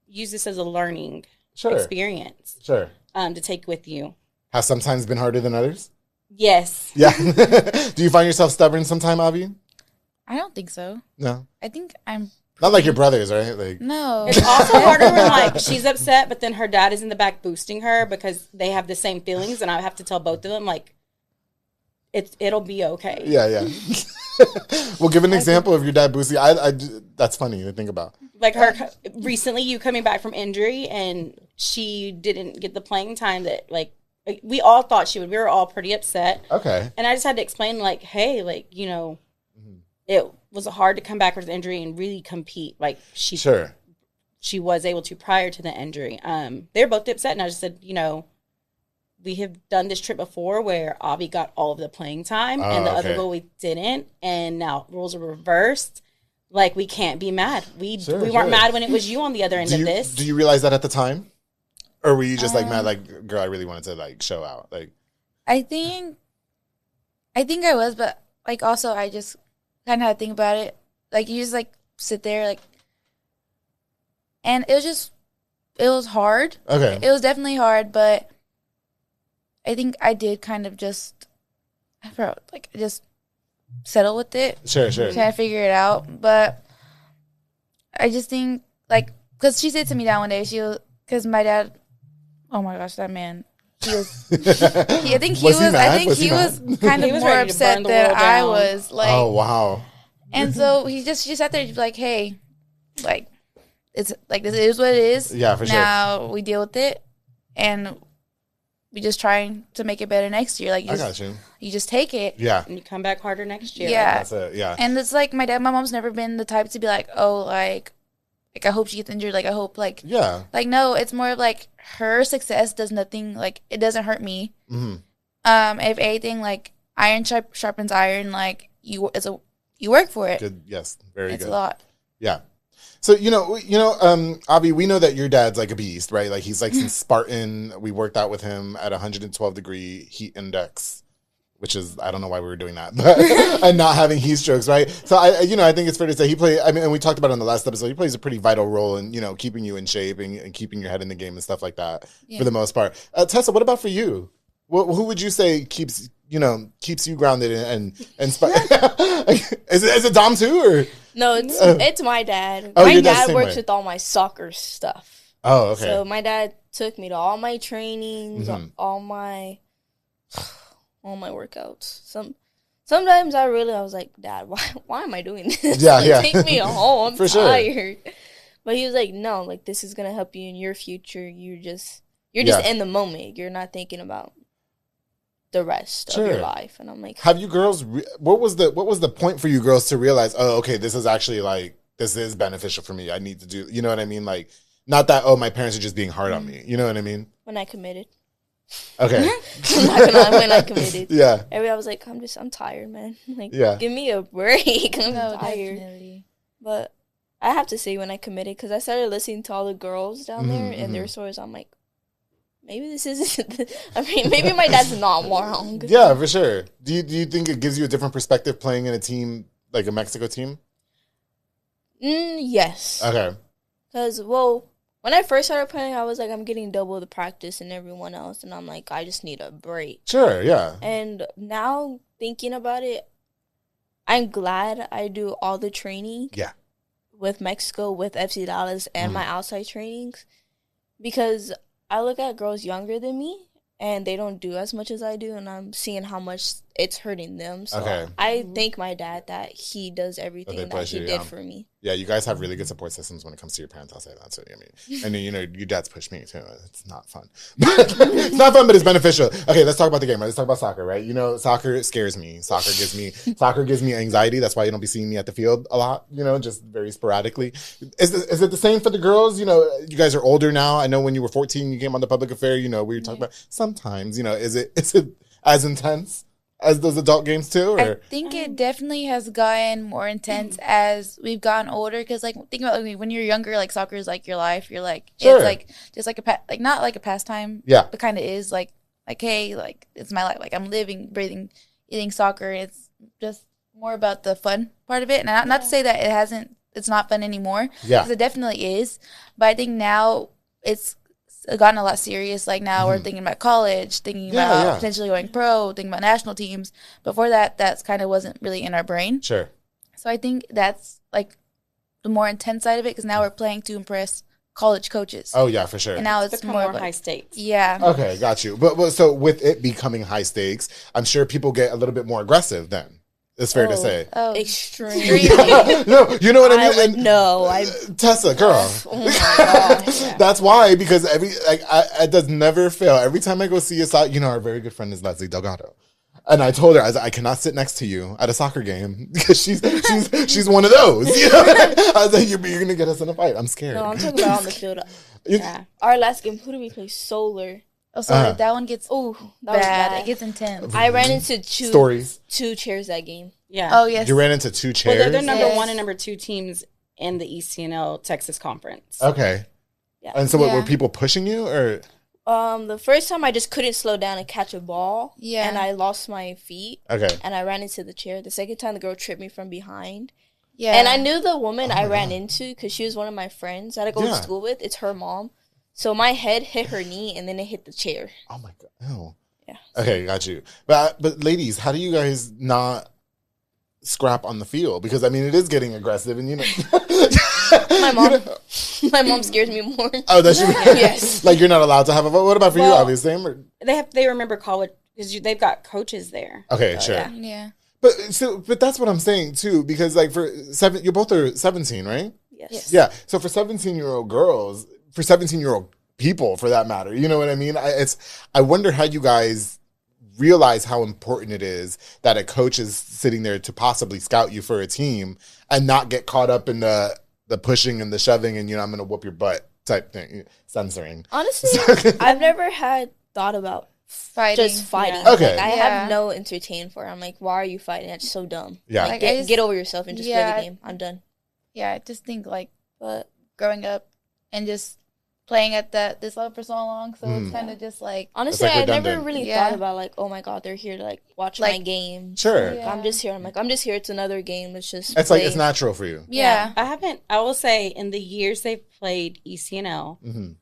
use this as a learning experience. Sure. To take with you. Has sometimes been harder than others? Yes. Yeah. Do you find yourself stubborn sometime, Avi? I don't think so. No. I think I'm... Not like your brothers, right? Like, no. It's also harder when, like, she's upset, but then her dad is in the back boosting her because they have the same feelings, and I have to tell both of them, like, it'll be okay. Yeah. Well, give an example of your dad boosting. That's funny to think about. Like recently, you coming back from injury, and she didn't get the playing time that, like we all thought she would. We were all pretty upset. Okay. And I just had to explain, like, hey, like, you know, it was hard to come back with an injury and really compete. Like, she was able to prior to the injury. They were both upset, and I just said, you know, we have done this trip before where Avi got all of the playing time and the other goalie didn't, and now rules are reversed. Like, we can't be mad. We weren't mad when it was you on the other end of this. Do you realize that at the time? Or were you just like mad, like, girl, I really wanted to like show out? Like, I think I was, but like also I just kind of had to think about it. Like, you just like sit there, like, and it was hard. Okay. It was definitely hard, but I think I did kind of just settle with it. Sure. Kind of figure it out. But I just think, like, because she said to me that one day, because my dad, oh my gosh, that man, he was, I think he was kind of more upset than I was. Like, oh, wow. And so she sat there like, hey, like, it's like, this is what it is. Yeah, for sure. Now we deal with it, and we just trying to make it better next year. Like, I got you. You just take it. Yeah. And you come back harder next year. Yeah. Like, that's it. Yeah. And it's like, my mom's never been the type to be like, oh, like I hope she gets injured. Like, I hope, like, yeah. Like, no, it's more of like her success does nothing. Like, it doesn't hurt me. Mm-hmm. If anything, like, iron sharpens iron. Like, you work for it. Good. Yes. Very good. It's a lot. Yeah. So, Avi, we know that your dad's like a beast, right? Like, he's like some Spartan. We worked out with him at 112-degree heat index, which is, I don't know why we were doing that, but and not having heat strokes, right? So, I think it's fair to say and we talked about it in the last episode, he plays a pretty vital role in, keeping you in shape and keeping your head in the game and stuff like that for the most part. Tessa, what about for you? Who would you say keeps you grounded and is it Dom too, or? No, it's my dad. My dad works with all my soccer stuff. Oh, okay. So my dad took me to all my trainings, all my workouts. Sometimes I was like, Dad, why am I doing this? Yeah. Take me home. I'm For tired. Sure. But he was like, no, like, this is gonna help you in your future. You're just in the moment. You're not thinking about the rest of your life. And I'm like, have you girls what was the point for you girls to realize, oh, okay, this is actually like, this is beneficial for me, I need to do, you know what I mean? Like, not that, oh, my parents are just being hard on me, you know what I mean? When I committed. Okay. When I committed. Yeah. I was like, I'm tired, man. Like, yeah. Give me a break. I'm tired. Definitely. But I have to say, when I committed, because I started listening to all the girls down there and their stories, I'm like, maybe this isn't. Maybe my dad's not wrong. Yeah, for sure. Do you think it gives you a different perspective playing in a team like a Mexico team? Yes. Okay. Because when I first started playing, I was like, I'm getting double the practice and everyone else, and I'm like, I just need a break. Sure. Yeah. And now thinking about it, I'm glad I do all the training. Yeah. With Mexico, with FC Dallas, and my outside trainings, because I look at girls younger than me, and they don't do as much as I do, and I'm seeing how much it's hurting them. So I thank my dad that he does everything that he did for me. Yeah, you guys have really good support systems when it comes to your parents. I'll say that. So, I mean, and your dad's pushed me too. It's not fun. It's not fun, but it's beneficial. Okay, let's talk about the game. Right? Let's talk about soccer. Right? Soccer scares me. Soccer gives me anxiety. That's why you don't be seeing me at the field a lot. Just very sporadically. Is it the same for the girls? You guys are older now. I know when you were 14, you came on the Public Affair. We were talking about sometimes. Is it as intense as those adult games too? Or? I think it definitely has gotten more intense as we've gotten older. Because like, think about when you're younger, like, soccer is like your life. You're like, it's like just like not like a pastime. Yeah, but kind of is like hey, like, it's my life. Like, I'm living, breathing, eating soccer. It's just more about the fun part of it. And not to say that it's not fun anymore. Yeah, because it definitely is. But I think now it's gotten a lot serious. Like, now we're thinking about college, thinking about potentially going pro, thinking about national teams. Before that's kind of wasn't really in our brain. Sure. So I think that's like the more intense side of it, because now we're playing to impress college coaches. Oh yeah, for sure. And now it's more high stakes. Yeah. Okay, got you. But so with it becoming high stakes, I'm sure people get a little bit more aggressive then. It's fair to say. Oh, extremely. No, you know what I mean? Tessa, girl. Oh my gosh. Yeah. That's why, because it does never fail. Every time I go see our very good friend is Leslie Delgado. And I told her, I cannot sit next to you at a soccer game because she's one of those. I was like, you're going to get us in a fight. I'm scared. No, I'm talking about on the field. Yeah. Our last game, who did we play? Solar. Oh, so like that one gets bad. It gets intense. I ran into two chairs that game. Yeah. Oh, yes. You ran into two chairs? Well, they're number 1 and number 2 teams in the ECNL Texas Conference. Okay. Yeah. And so what, were people pushing you or? The first time I just couldn't slow down and catch a ball. Yeah. And I lost my feet. Okay. And I ran into the chair. The second time, the girl tripped me from behind. Yeah. And I knew the woman I ran into because she was one of my friends that I go to school with. It's her mom. So my head hit her knee and then it hit the chair. Oh my God. Oh. Yeah. Okay, got you. But ladies, how do you guys not scrap on the field? Because I mean, it is getting aggressive, and my mom, my mom scares me more. Oh, that's you. Yes. Like you're not allowed to have a vote. What about for you? Obviously, they remember college because they've got coaches there. Okay, sure. Yeah. But that's what I'm saying too, because like you both are 17, right? Yes. Yeah. So for 17-year-old girls, for 17-year-old people, for that matter, you know what I mean? I wonder how you guys realize how important it is that a coach is sitting there to possibly scout you for a team and not get caught up in the pushing and the shoving and I'm going to whoop your butt type thing, censoring. Honestly, I've never had thought about fighting. Yeah. Okay. Like, I have no entertain for it. I'm like, why are you fighting? That's so dumb. Yeah. Like, get over yourself and just play the game. I'm done. Yeah, I just think like growing up and just playing at this level for so long, so it's kind of just like honestly, I never really thought about like, oh my God, they're here to like watch my game. Sure, I'm just here. I'm just here. It's another game. It's just like it's natural for you. Yeah, I will say in the years they've played ECNL,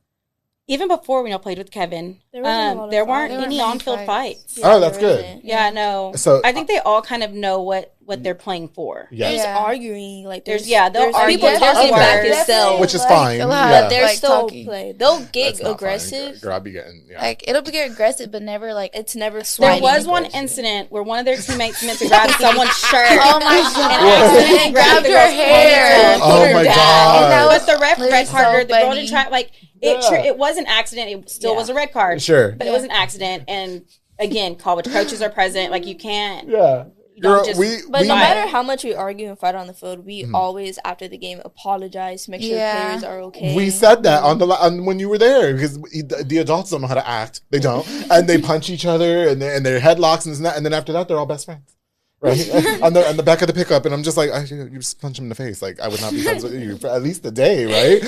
even before we played with Kevin, there weren't any on-field fights. Yeah, that's good. Yeah, no. So I think they all kind of know what they're playing for. Yeah. There's arguing, like they'll argue. People talking back itself, which is fine. But they're still play. They'll get aggressive. Girl, I'll be getting like it'll get aggressive, but never like it's never. There was one incident where one of their teammates meant to grab someone's shirt. Oh my God! And grabbed her hair. Oh my God! But the ref red carded the girl didn't try like. It was an accident. It still was a red card. Sure. But it was an accident. And again, college coaches are present. Like you can't. Yeah. Girl, no matter how much we argue and fight on the field, we always after the game apologize, make sure the players are okay. We said that on when you were there because the adults don't know how to act. They don't, and they punch each other and their headlocks and then after that they're all best friends. Right on the back of the pickup, and I'm just like, you just punch him in the face. Like I would not be friends with you for at least a day, right?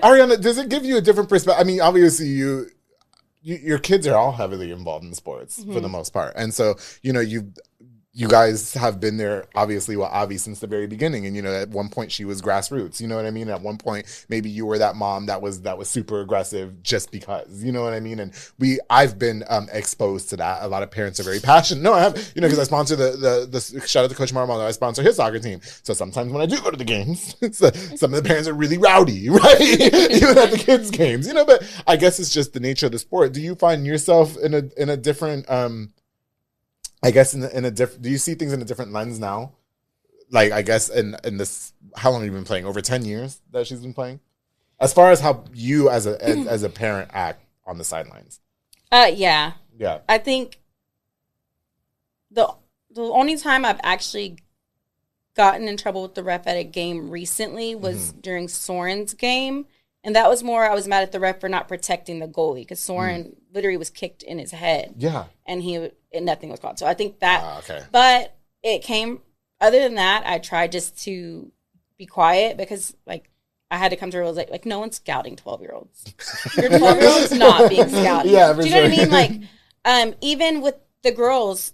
Ariana, does it give you a different perspective? I mean, obviously your kids are all heavily involved in sports for the most part, and so you guys have been there, obviously, Avi since the very beginning. And, at one point she was grassroots, you know what I mean? At one point, maybe you were that mom that was super aggressive just because, you know what I mean? And I've been exposed to that. A lot of parents are very passionate. No, I have, because I sponsor the shout out to Coach Marmolo, I sponsor his soccer team. So sometimes when I do go to the games, some of the parents are really rowdy, right? Even at the kids' games, but I guess it's just the nature of the sport. Do you find yourself in a different, I guess in a different. Do you see things in a different lens now? Like I guess in this, how long have you been playing? Over 10 years that she's been playing. As far as how you as a parent act on the sidelines. Yeah. Yeah. I think the only time I've actually gotten in trouble with the ref at a game recently was during Soren's game. And that was more, I was mad at the ref for not protecting the goalie because Soren literally was kicked in his head. Yeah. And nothing was called. So I think that, okay. But it came, other than that, I tried just to be quiet because like I had to come to realize like no one's scouting 12-year-olds. Your 12-year-old's not being scouted. Yeah, do you know what I mean? Like, even with the girls,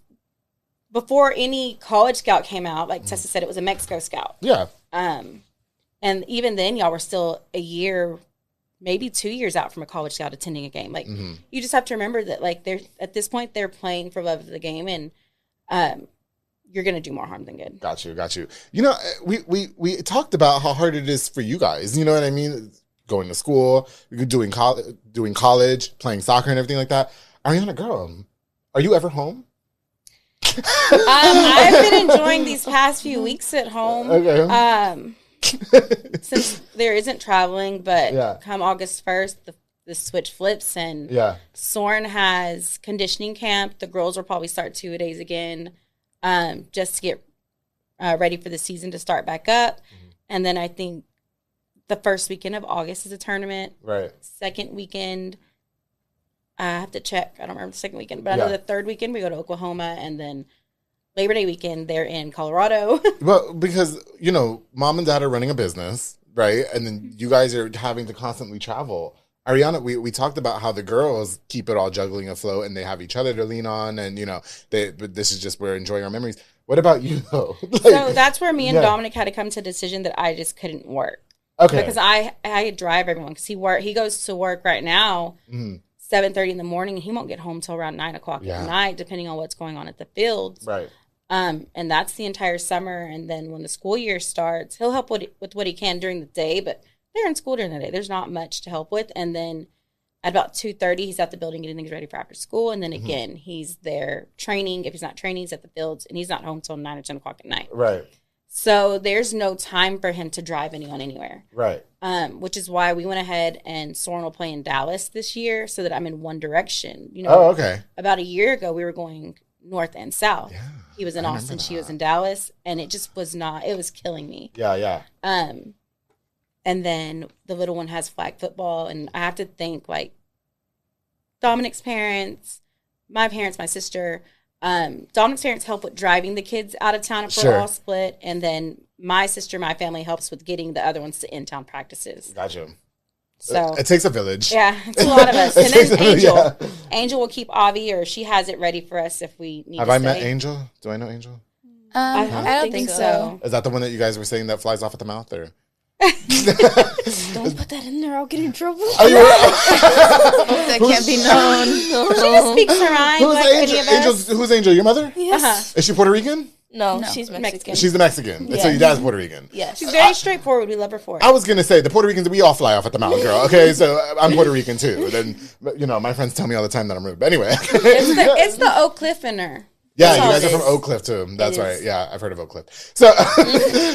before any college scout came out, like Tessa said, it was a Mexico scout. Yeah. And even then, y'all were still a year, maybe 2 years out from a college scout attending a game. Like, you just have to remember that, like, at this point, they're playing for love of the game, and you're going to do more harm than good. Got you. We talked about how hard it is for you guys. You know what I mean? Going to school, doing college, playing soccer and everything like that. Ariana, girl, are you ever home? I've been enjoying these past few weeks at home. Okay. Since there isn't traveling, but come August 1st, the switch flips, and Soren has conditioning camp. The girls will probably start 2 days again, just to get ready for the season to start back up. And then I think the first weekend of August is a tournament. Right. Second weekend I have to check. I don't remember the second weekend, but I know the third weekend we go to Oklahoma, and then Labor Day weekend they're in Colorado. Well, because, you know, mom and dad are running a business, right? And then you guys are having to constantly travel. Ariana, we talked about how the girls keep it all juggling afloat and they have each other to lean on, and, you know, but this is just, we're enjoying our memories. What about you, though? So that's where me and Dominic had to come to a decision that I just couldn't work. Okay. Because I drive everyone, because he goes to work right now 7:30 in the morning, and he won't get home till around 9 o'clock at night, depending on what's going on at the fields. Right. And that's the entire summer. And then when the school year starts, he'll help with what he can during the day, but they're in school during the day. There's not much to help with. And then at about 2:30, he's at the building getting things ready for after school. And then again, he's there training. If he's not training, he's at the fields, and he's not home till 9 or 10 o'clock at night. Right. So there's no time for him to drive anyone anywhere. Right. Which is why we went ahead and Soren will play in Dallas this year, so that I'm in one direction. You know. Oh, okay. About a year ago, we were going north and south. Yeah, he was in Austin, she was in Dallas, and it just was not. It was killing me. Yeah, yeah. And then the little one has flag football, and I have to think, like, Dominic's parents, my parents, my sister. Dominic's parents help with driving the kids out of town if we're all split, and then my sister, my family helps with getting the other ones to in-town practices. Gotcha. So it takes a village. Yeah, it's a lot of us. And then Angel. Angel will keep Avi, or she has it ready for us if we need to. Have I met Angel? Do I know Angel? I don't think so. Is that the one that you guys were saying that flies off at the mouth, or? Don't put that in there. I'll get in trouble. That can't be known. She just speaks her mind. Who's like Angel? any of us. Who's Angel? Your mother? Yes. Is she Puerto Rican? No, she's Mexican. She's the Mexican. Yeah. So your dad's Puerto Rican. Yes. She's very straightforward. We love her for it. I was going to say, the Puerto Ricans, we all fly off at the mouth, girl. Okay, so I'm Puerto Rican, too. Then, you know, my friends tell me all the time that I'm rude. But anyway. It's the Oak Cliff in her. Yeah, you guys are from Oak Cliff, too. That's right. Yeah, I've heard of Oak Cliff. So,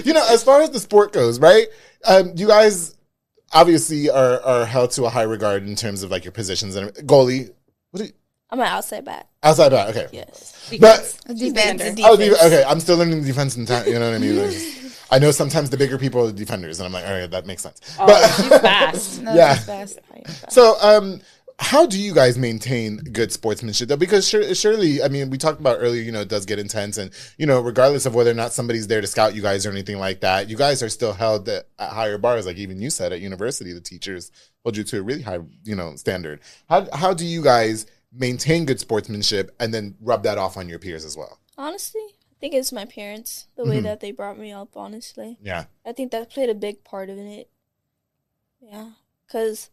you know, as far as the sport goes, right, you guys obviously are held to a high regard in terms of, like, your positions. And goalie. I'm an outside back. Outside back, okay. Yes. But Defender. Okay, I'm still learning the defense in time. You know what I mean? Like, I know sometimes the bigger people are the defenders, and I'm like, all right, that makes sense. Oh, but, she's fast. No, yeah. she's fast. So, how do you guys maintain good sportsmanship, though? Because surely, I mean, we talked about earlier, you know, it does get intense. And, you know, regardless of whether or not somebody's there to scout you guys or anything like that, you guys are still held at higher bars. Like even you said, at university, the teachers hold you to a really high, you know, standard. How do you guys maintain good sportsmanship and then rub that off on your peers as well? Honestly, I think it's my parents, the way that they brought me up, honestly. Yeah. I think that played a big part in it. Yeah. Because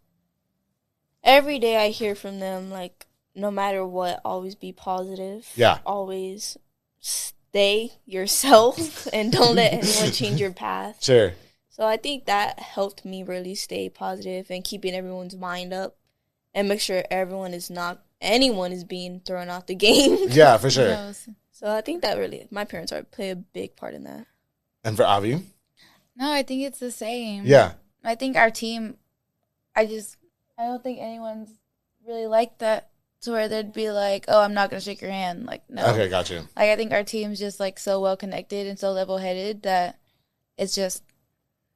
every day I hear from them, like, no matter what, always be positive. Yeah. Always stay yourself and don't let anyone change your path. Sure. So I think that helped me really stay positive and keeping everyone's mind up and make sure anyone is being thrown out the game. Yeah, for sure. So I think that really, my parents play a big part in that. And for Avi? No, I think it's the same. Yeah. I think our team, I don't think anyone's really like that to where they'd be like, oh, I'm not going to shake your hand. Like, no. Okay, got you. Like, I think our team's just, like, so well-connected and so level-headed that it's just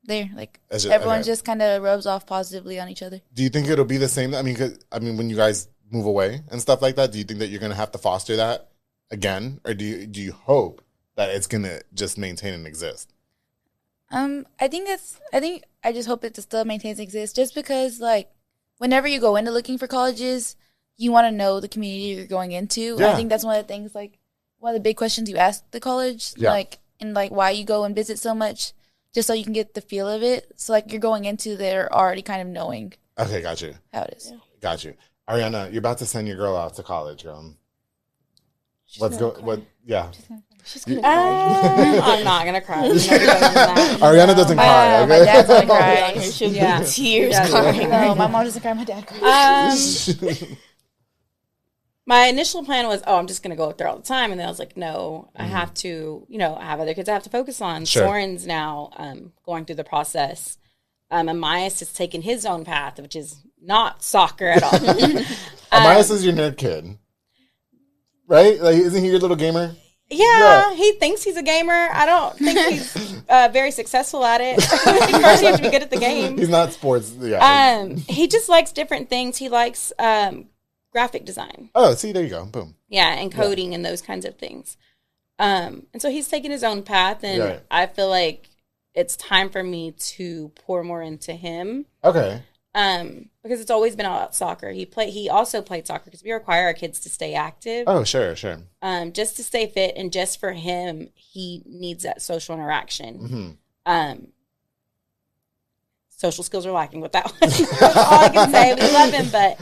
there. Like, everyone just kind of rubs off positively on each other. Do you think it'll be the same? I mean, when you guys move away and stuff like that, do you think that you're going to have to foster that again? Or do you hope that it's going to just maintain and exist? I just hope it still maintains and exists just because, like, whenever you go into looking for colleges, you want to know the community you're going into. Yeah. I think that's one of the things, like, one of the big questions you ask the college, like, and, like, why you go and visit so much, just so you can get the feel of it. So, like, you're going into there already kind of knowing. Okay, got you. How it is. Yeah. Got you. Ariana, you're about to send your girl out to college, girl. Yeah. She's gonna cry. I'm not gonna cry. Ariana doesn't cry. Okay? My dad's gonna cry. She'll be tears crying. No, my mom doesn't cry. My dad cries. My initial plan was, I'm just gonna go up there all the time, and then I was like, no, I have to, I have other kids I have to focus on. Sure. Soren's now going through the process, and Myas is taking his own path, which is not soccer at all. Myas is your nerd kid, right? Like, isn't he your little gamer? Yeah, he thinks he's a gamer. I don't think he's very successful at it. First, you have to be good at the game. He's not sports. Yeah. He just likes different things. He likes graphic design. Oh, see, there you go. Boom. Yeah, and coding and those kinds of things. And so he's taking his own path, and I feel like it's time for me to pour more into him. Okay. Because it's always been all about soccer. He also played soccer because we require our kids to stay active. Oh, sure. Just to stay fit, and just for him, he needs that social interaction. Mm-hmm. Social skills are lacking with that one. That's all I can say. We love him, but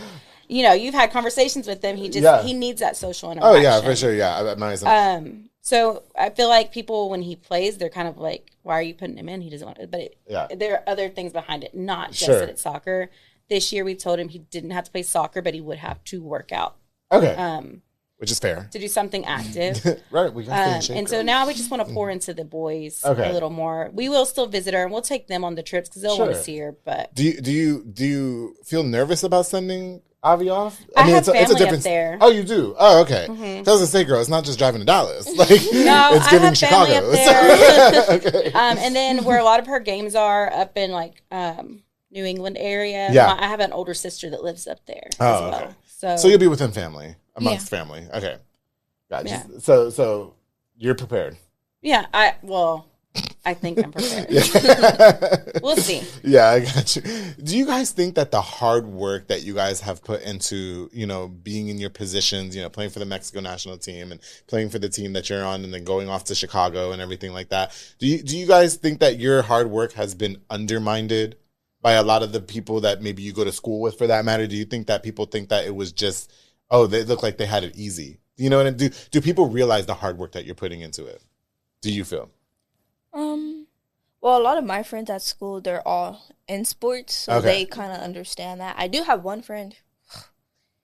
you've had conversations with him. He needs that social interaction. Oh yeah, for sure. Yeah. So I feel like people, when he plays, they're kind of like, why are you putting him in? He doesn't want it. But there are other things behind it, not just that it's soccer. This year we told him he didn't have to play soccer, but he would have to work out. Okay. Which is fair. To do something active. Right. We got to stay in shape. And so now we just want to pour into the boys a little more. We will still visit her, and we'll take them on the trips because they'll want to see her. But do you feel nervous about sending Avi off? I mean, it's a different. Up there. Oh, you do? Oh, okay. Mm-hmm. I was gonna say, girl, it's not just driving to Dallas. Like, no, it's giving Chicago. Up there. Okay. And then where a lot of her games are up in like New England area. Yeah. I have an older sister that lives up there as well. Okay. So you'll be within family, amongst family. Okay. Gotcha. Yeah. So you're prepared. Yeah. I think I'm prepared. We'll see. Yeah, I got you. Do you guys think that the hard work that you guys have put into, being in your positions, playing for the Mexico national team and playing for the team that you're on and then going off to Chicago and everything like that, do you guys think that your hard work has been undermined by a lot of the people that maybe you go to school with, for that matter? Do you think that people think that it was just, they look like they had it easy? You know what I mean? Do people realize the hard work that you're putting into it? Do you feel? Well, a lot of my friends at school, they're all in sports, so they kind of understand that. I do have one friend.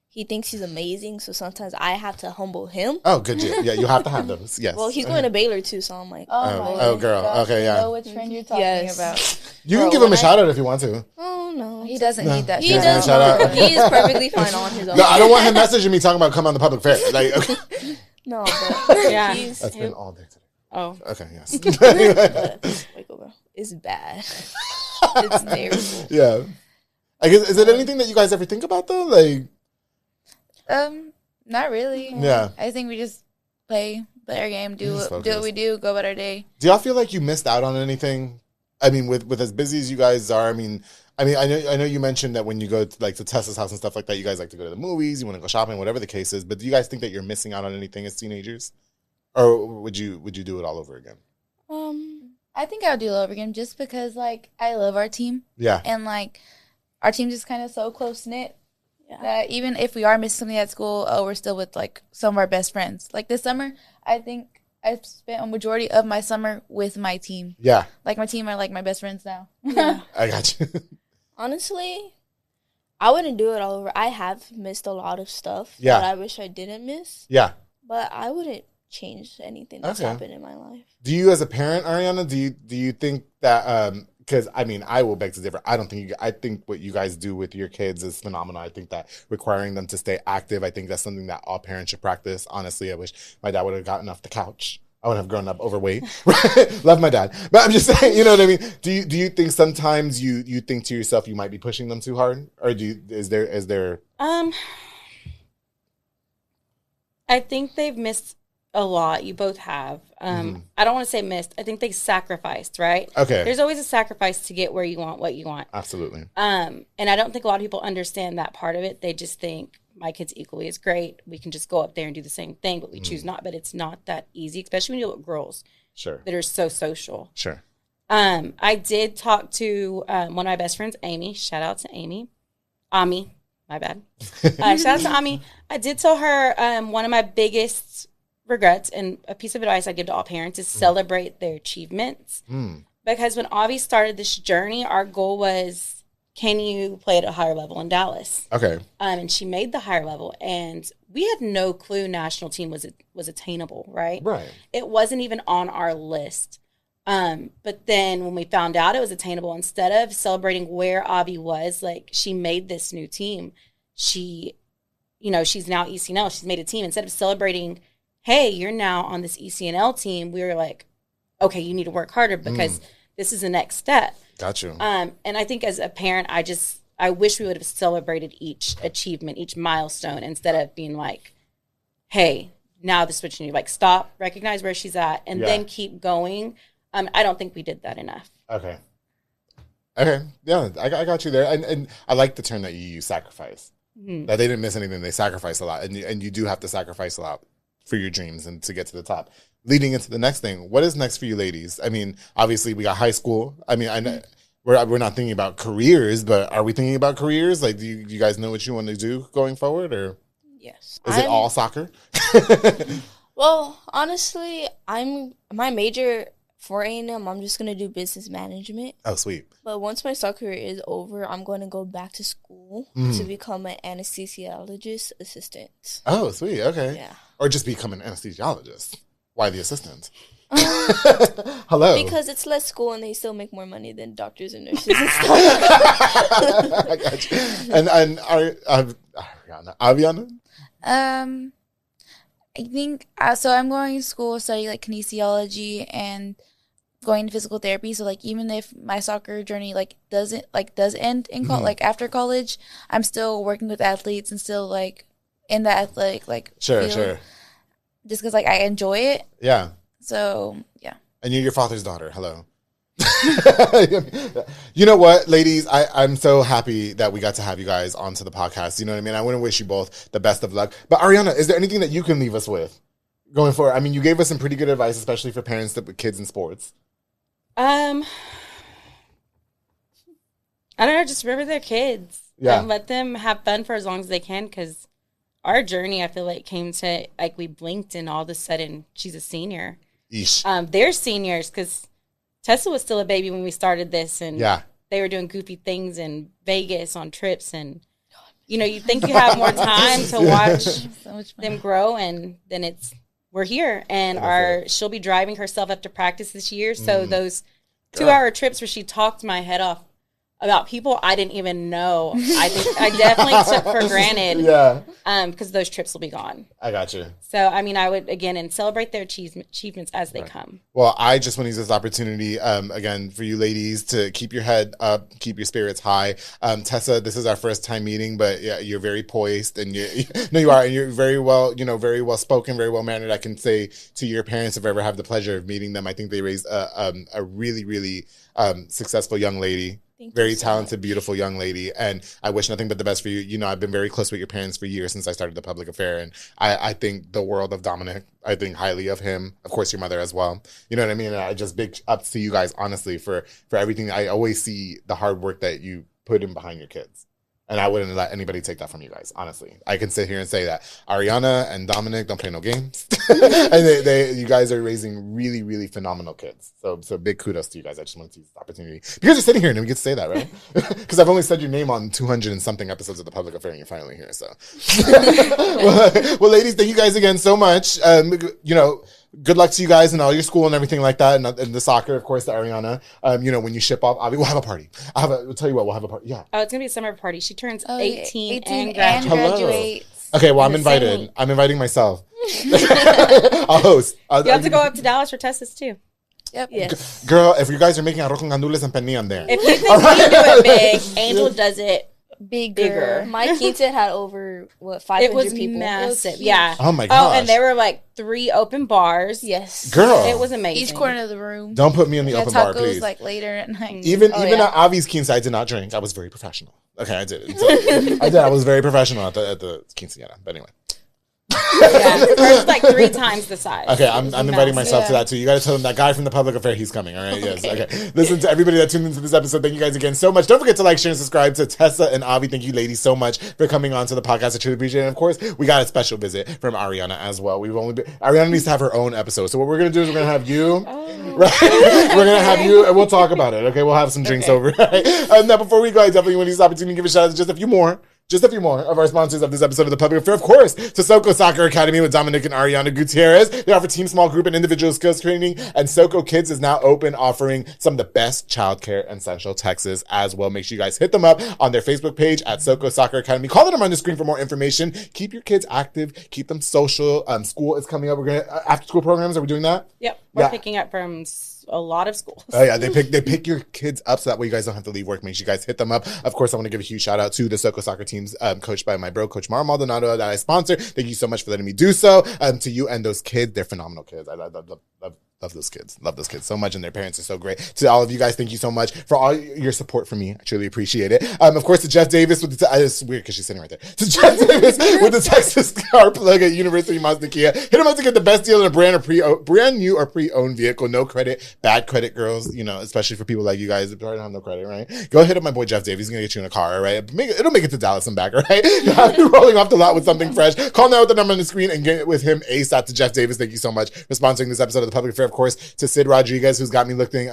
He thinks he's amazing, so sometimes I have to humble him. Oh, good. Yeah, you have to have those. Yes. Well, he's going to Baylor too, so I'm like, oh, girl. Okay, yeah. I know which friend you're talking about. You can give him a shout out if you want to. Oh no, he doesn't need that. He does. He is perfectly fine on his own. No, I don't want him messaging me talking about come on the public fair. Like, okay. No, but yeah, that's been all day today. Oh, okay, yes. It's bad. It's terrible. Yeah. I guess, is it anything that you guys ever think about though? Like, not really. Yeah. I think we just play our game, do what we do, go about our day. Do y'all feel like you missed out on anything? I mean, with as busy as you guys are, I mean, I know you mentioned that when you go to Tessa's house and stuff like that, you guys like to go to the movies, you want to go shopping, whatever the case is. But do you guys think that you're missing out on anything as teenagers, or would you do it all over again? I think I would do it all over again just because I love our team. Yeah. And our team's just kind of so close knit that even if we are missing something at school, we're still with some of our best friends. Like this summer, I think I've spent a majority of my summer with my team. Yeah. My team are my best friends now. Yeah. I got you. Honestly, I wouldn't do it all over. I have missed a lot of stuff that I wish I didn't miss. Yeah. But I wouldn't change anything that's happened in my life. Do you, as a parent, Ariana, do you think that because I will beg to differ. I think what you guys do with your kids is phenomenal. I think that requiring them to stay active, I think that's something that all parents should practice. Honestly, I wish my dad would have gotten off the couch. I would have grown up overweight. Love my dad. But I'm just saying, you know what I mean? Do you think sometimes you think to yourself you might be pushing them too hard? Or is there I think they've missed a lot. You both have. I don't want to say missed. I think they sacrificed, right? Okay. There's always a sacrifice to get where you want what you want. Absolutely. And I don't think a lot of people understand that part of it. They just think my kid's equally as great. We can just go up there and do the same thing, but we choose not. But it's not that easy, especially when you look at girls. Sure. That are so social. Sure. I did talk to one of my best friends, Amy. Shout out to Amy. Ami. My bad. Shout out to Ami. I did tell her one of my biggest regrets and a piece of advice I give to all parents is celebrate their achievements. Because when Avi started this journey, our goal was, can you play at a higher level in Dallas? Okay. And she made the higher level, and we had no clue national team was attainable, right? Right. It wasn't even on our list. But then when we found out it was attainable, instead of celebrating where Avi was, she made this new team. She, she's now ECNL. She's made a team. Instead of celebrating, hey, you're now on this ECNL team, we were like, okay, you need to work harder because this is the next step. Got you. And I think as a parent, I wish we would have celebrated each achievement, each milestone, instead of being like, hey, now the switch, like, stop, recognize where she's at, and then keep going. I don't think we did that enough. Okay. Yeah, I got you there. And I like the term that you use, sacrifice. Mm-hmm. That they didn't miss anything. They sacrificed a lot. And you do have to sacrifice a lot for your dreams and to get to the top. Leading into the next thing, what is next for you ladies? I mean, obviously, we got high school. I mean, I know we're not thinking about careers, but are we thinking about careers? Like, do you guys know what you want to do going forward? Or yes. Is it all soccer? Well, honestly, my major for A&M, I'm just going to do business management. Oh, sweet. But once my soccer career is over, I'm going to go back to school to become an anesthesiologist assistant. Oh, sweet. Okay. Yeah. Or just become an anesthesiologist. Why the assistant? Hello. Because it's less school and they still make more money than doctors and nurses and stuff. I got you. And Ariana? I think so. I'm going to school study like kinesiology and going to physical therapy. So like even if my soccer journey does end in like after college, I'm still working with athletes and still like in the athletic sure. Just because like I enjoy it. Yeah. So yeah. And you're your father's daughter. Hello. You know what, ladies? I'm so happy that we got to have you guys onto the podcast. You know what I mean? I want to wish you both the best of luck. But Ariana, is there anything that you can leave us with going forward? I mean, you gave us some pretty good advice, especially for parents with kids in sports. I don't know. Just remember their kids. Yeah. And let them have fun for as long as they can, because our journey, I feel like, came to, like, we blinked and all of a sudden she's a senior. Yeesh. They're seniors because Tessa was still a baby when we started this, and they were doing goofy things in Vegas on trips, and you think you have more time to watch them grow, and then we're here, and she'll be driving herself up to practice this year, so those 2-hour trips where she talked my head off about people I didn't even know, I think I definitely took for granted. Yeah. Because those trips will be gone. I got you. So, I mean, I would, again, and celebrate their achievements as they come. Well, I just want to use this opportunity, again, for you ladies to keep your head up, keep your spirits high. Tessa, this is our first time meeting, but yeah, you're very poised, and you are, and you're very well, very well spoken, very well mannered. I can say to your parents, if I ever have the pleasure of meeting them, I think they raised a really, really successful young lady. Very talented, beautiful young lady, and I wish nothing but the best for you. I've been very close with your parents for years since I started the public affair, and I think the world of Dominic. I think highly of him. Of course, your mother as well. You know what I mean? And I just big up to you guys, honestly, for everything. I always see the hard work that you put in behind your kids. And I wouldn't let anybody take that from you guys, honestly. I can sit here and say that Ariana and Dominic don't play no games. And you guys are raising really, really phenomenal kids. So big kudos to you guys. I just wanted to use this opportunity. Because you're sitting here and we get to say that, right? Because I've only said your name on 200 and something episodes of The Public Affair and you're finally here. So, well, ladies, thank you guys again so much. Good luck to you guys and all your school and everything like that, and the soccer, of course, to Ariana. When you ship off, we'll have a party. I'll tell you what, we'll have a party. Yeah. Oh, it's gonna be a summer party. She turns 18 and graduates. Okay, well, I'm invited. I'm inviting myself. I'll host. You have to go up to Dallas for Tessa's too. Yep. Yes. Girl, if you guys are making arroz con gandules and pernil, I'm there. If you think we do it big, Angel does it bigger. My quinta had over 500 it was people. Massive. Yeah. Oh my gosh. Oh, and there were like 3 open bars. Yes. Girl. It was amazing. Each corner of the room. Don't put me in the open bar, please. Like later at night. Even at Avi's quinceañera, I did not drink. I was very professional. Okay, I did. I was very professional at the quinceañera. But anyway. Yeah, it's like 3 times the size. Okay, I'm inviting myself to that too. You got to tell them that guy from the public affair, he's coming. All right, yes. Okay. Listen to everybody that tuned into this episode. Thank you guys again so much. Don't forget to like, share, and subscribe to Tessa and Avi. Thank you, ladies, so much for coming on to the podcast. I truly appreciate it. And of course, we got a special visit from Ariana as well. Ariana needs to have her own episode. So what we're gonna do is we're gonna have you, right? We're gonna have you, and we'll talk about it. Okay, we'll have some drinks over. Right? Now, before we go, I definitely want to use this opportunity to give a shout out to just a few more of our sponsors of this episode of The Public Affair. Of course, to Soko Soccer Academy with Dominic and Ariana Gutierrez. They offer team, small group, and individual skills training. And Soko Kids is now open, offering some of the best childcare in Central Texas as well. Make sure you guys hit them up on their Facebook page at Soko Soccer Academy. Call them on the screen for more information. Keep your kids active. Keep them social. School is coming up. We're going to, after school programs, are we doing that? Yep. We're picking up from a lot of schools. Oh yeah, they pick your kids up so that way you guys don't have to leave work. Make sure you guys hit them up. Of course, I want to give a huge shout out to the Soco soccer teams coached by my bro, Coach Mara Maldonado, that I sponsor. Thank you so much for letting me do so. To you and those kids, they're phenomenal kids. I love those kids. Love those kids so much, and their parents are so great. To all of you guys, thank you so much for all your support for me. I truly appreciate it. Of course, to Jeff Davis with the it's weird because she's sitting right there. To Jeff Davis with the Texas car plug at University Mazda Kia. Hit him up to get the best deal in a brand new or pre-owned vehicle. No credit, bad credit, girls. You know, especially for people like you guys that don't have no credit, right? Go hit up my boy Jeff Davis. He's gonna get you in a car, all right? It'll make it to Dallas and back, all right? You're rolling off the lot with something fresh. Call now with the number on the screen and get with him ASAP. To Jeff Davis, thank you so much for sponsoring this episode of The Public Affair. Of course, to Sid Rodriguez, he's got me looking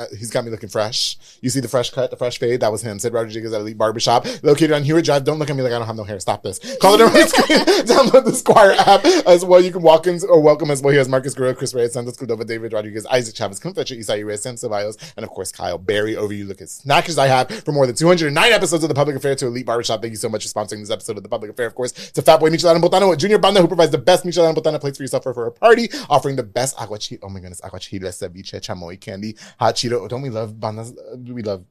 fresh. You see the fresh cut, the fresh fade? That was him. Sid Rodriguez at Elite Barbershop, located on Hewitt Drive. Don't look at me like I don't have no hair. Stop this. Call it on the screen. Download the Squire app as well. You can walk in or welcome as well. Here's Marcus Guerrero, Chris Reyes, Santos Cordova, David Rodriguez, Isaac Chavez, Kim Fletcher, Isai Reyes, Sam Ceballos, and of course Kyle Berry. Over you look at snatches I have for more than 209 episodes of The Public Affair. To Elite Barbershop, thank you so much for sponsoring this episode of The Public Affair. Of course, to Fatboy Michelada Botana, Junior Banda, who provides the best Michelada Botana plates for yourself for a party, offering the best aguachile. Oh my goodness, aguachile, ceviche, chamoy candy, hot Cheeto. Don't we love bandas? We love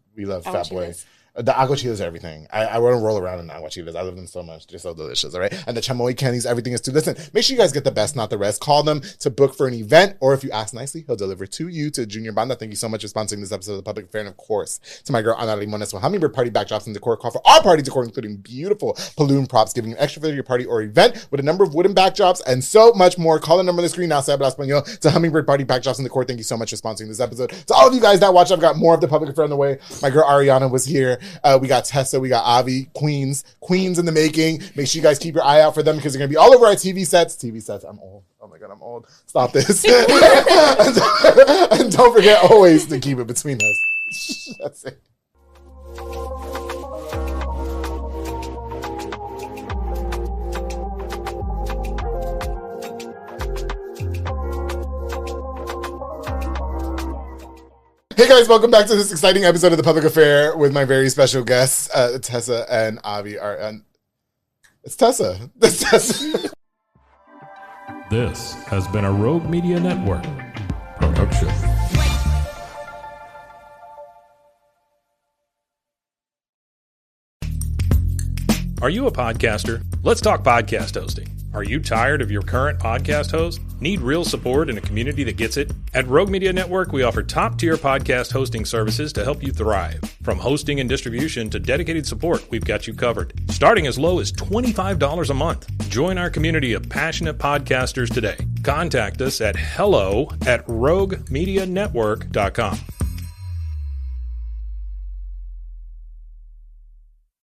Fatboy. The aguachiles are everything. I want to roll around in aguachiles. I love them so much. They're so delicious, all right? And the chamoy candies, everything is too. Listen, make sure you guys get the best, not the rest. Call them to book for an event, or if you ask nicely, he'll deliver to you, to Junior Banda. Thank you so much for sponsoring this episode of The Public Affair. And of course, to my girl, Ana Limones, with Hummingbird Party Backdrops and Decor. Call for all party decor, including beautiful balloon props, giving you extra for your party or event with a number of wooden backdrops and so much more. Call the number on the screen now, se habla español, to Hummingbird Party Backdrops and Decor. Thank you so much for sponsoring this episode. To all of you guys that watch, I've got more of The Public Affair on the way. My girl, Ariana, was here. We got Tessa, we got Avi, Queens in the making. Make sure you guys keep your eye out for them because they're going to be all over our TV sets. I'm old. Oh my God, I'm old. Stop this. and don't forget always to keep it between us. That's it. Hey guys, welcome back to this exciting episode of The Public Affair with my very special guests, Tessa and Avi. It's Tessa. This has been a Rogue Media Network production. Are you a podcaster? Let's talk podcast hosting. Are you tired of your current podcast host? Need real support in a community that gets it? At Rogue Media Network, we offer top-tier podcast hosting services to help you thrive. From hosting and distribution to dedicated support, we've got you covered. Starting as low as $25 a month. Join our community of passionate podcasters today. Contact us at hello@roguemedianetwork.com.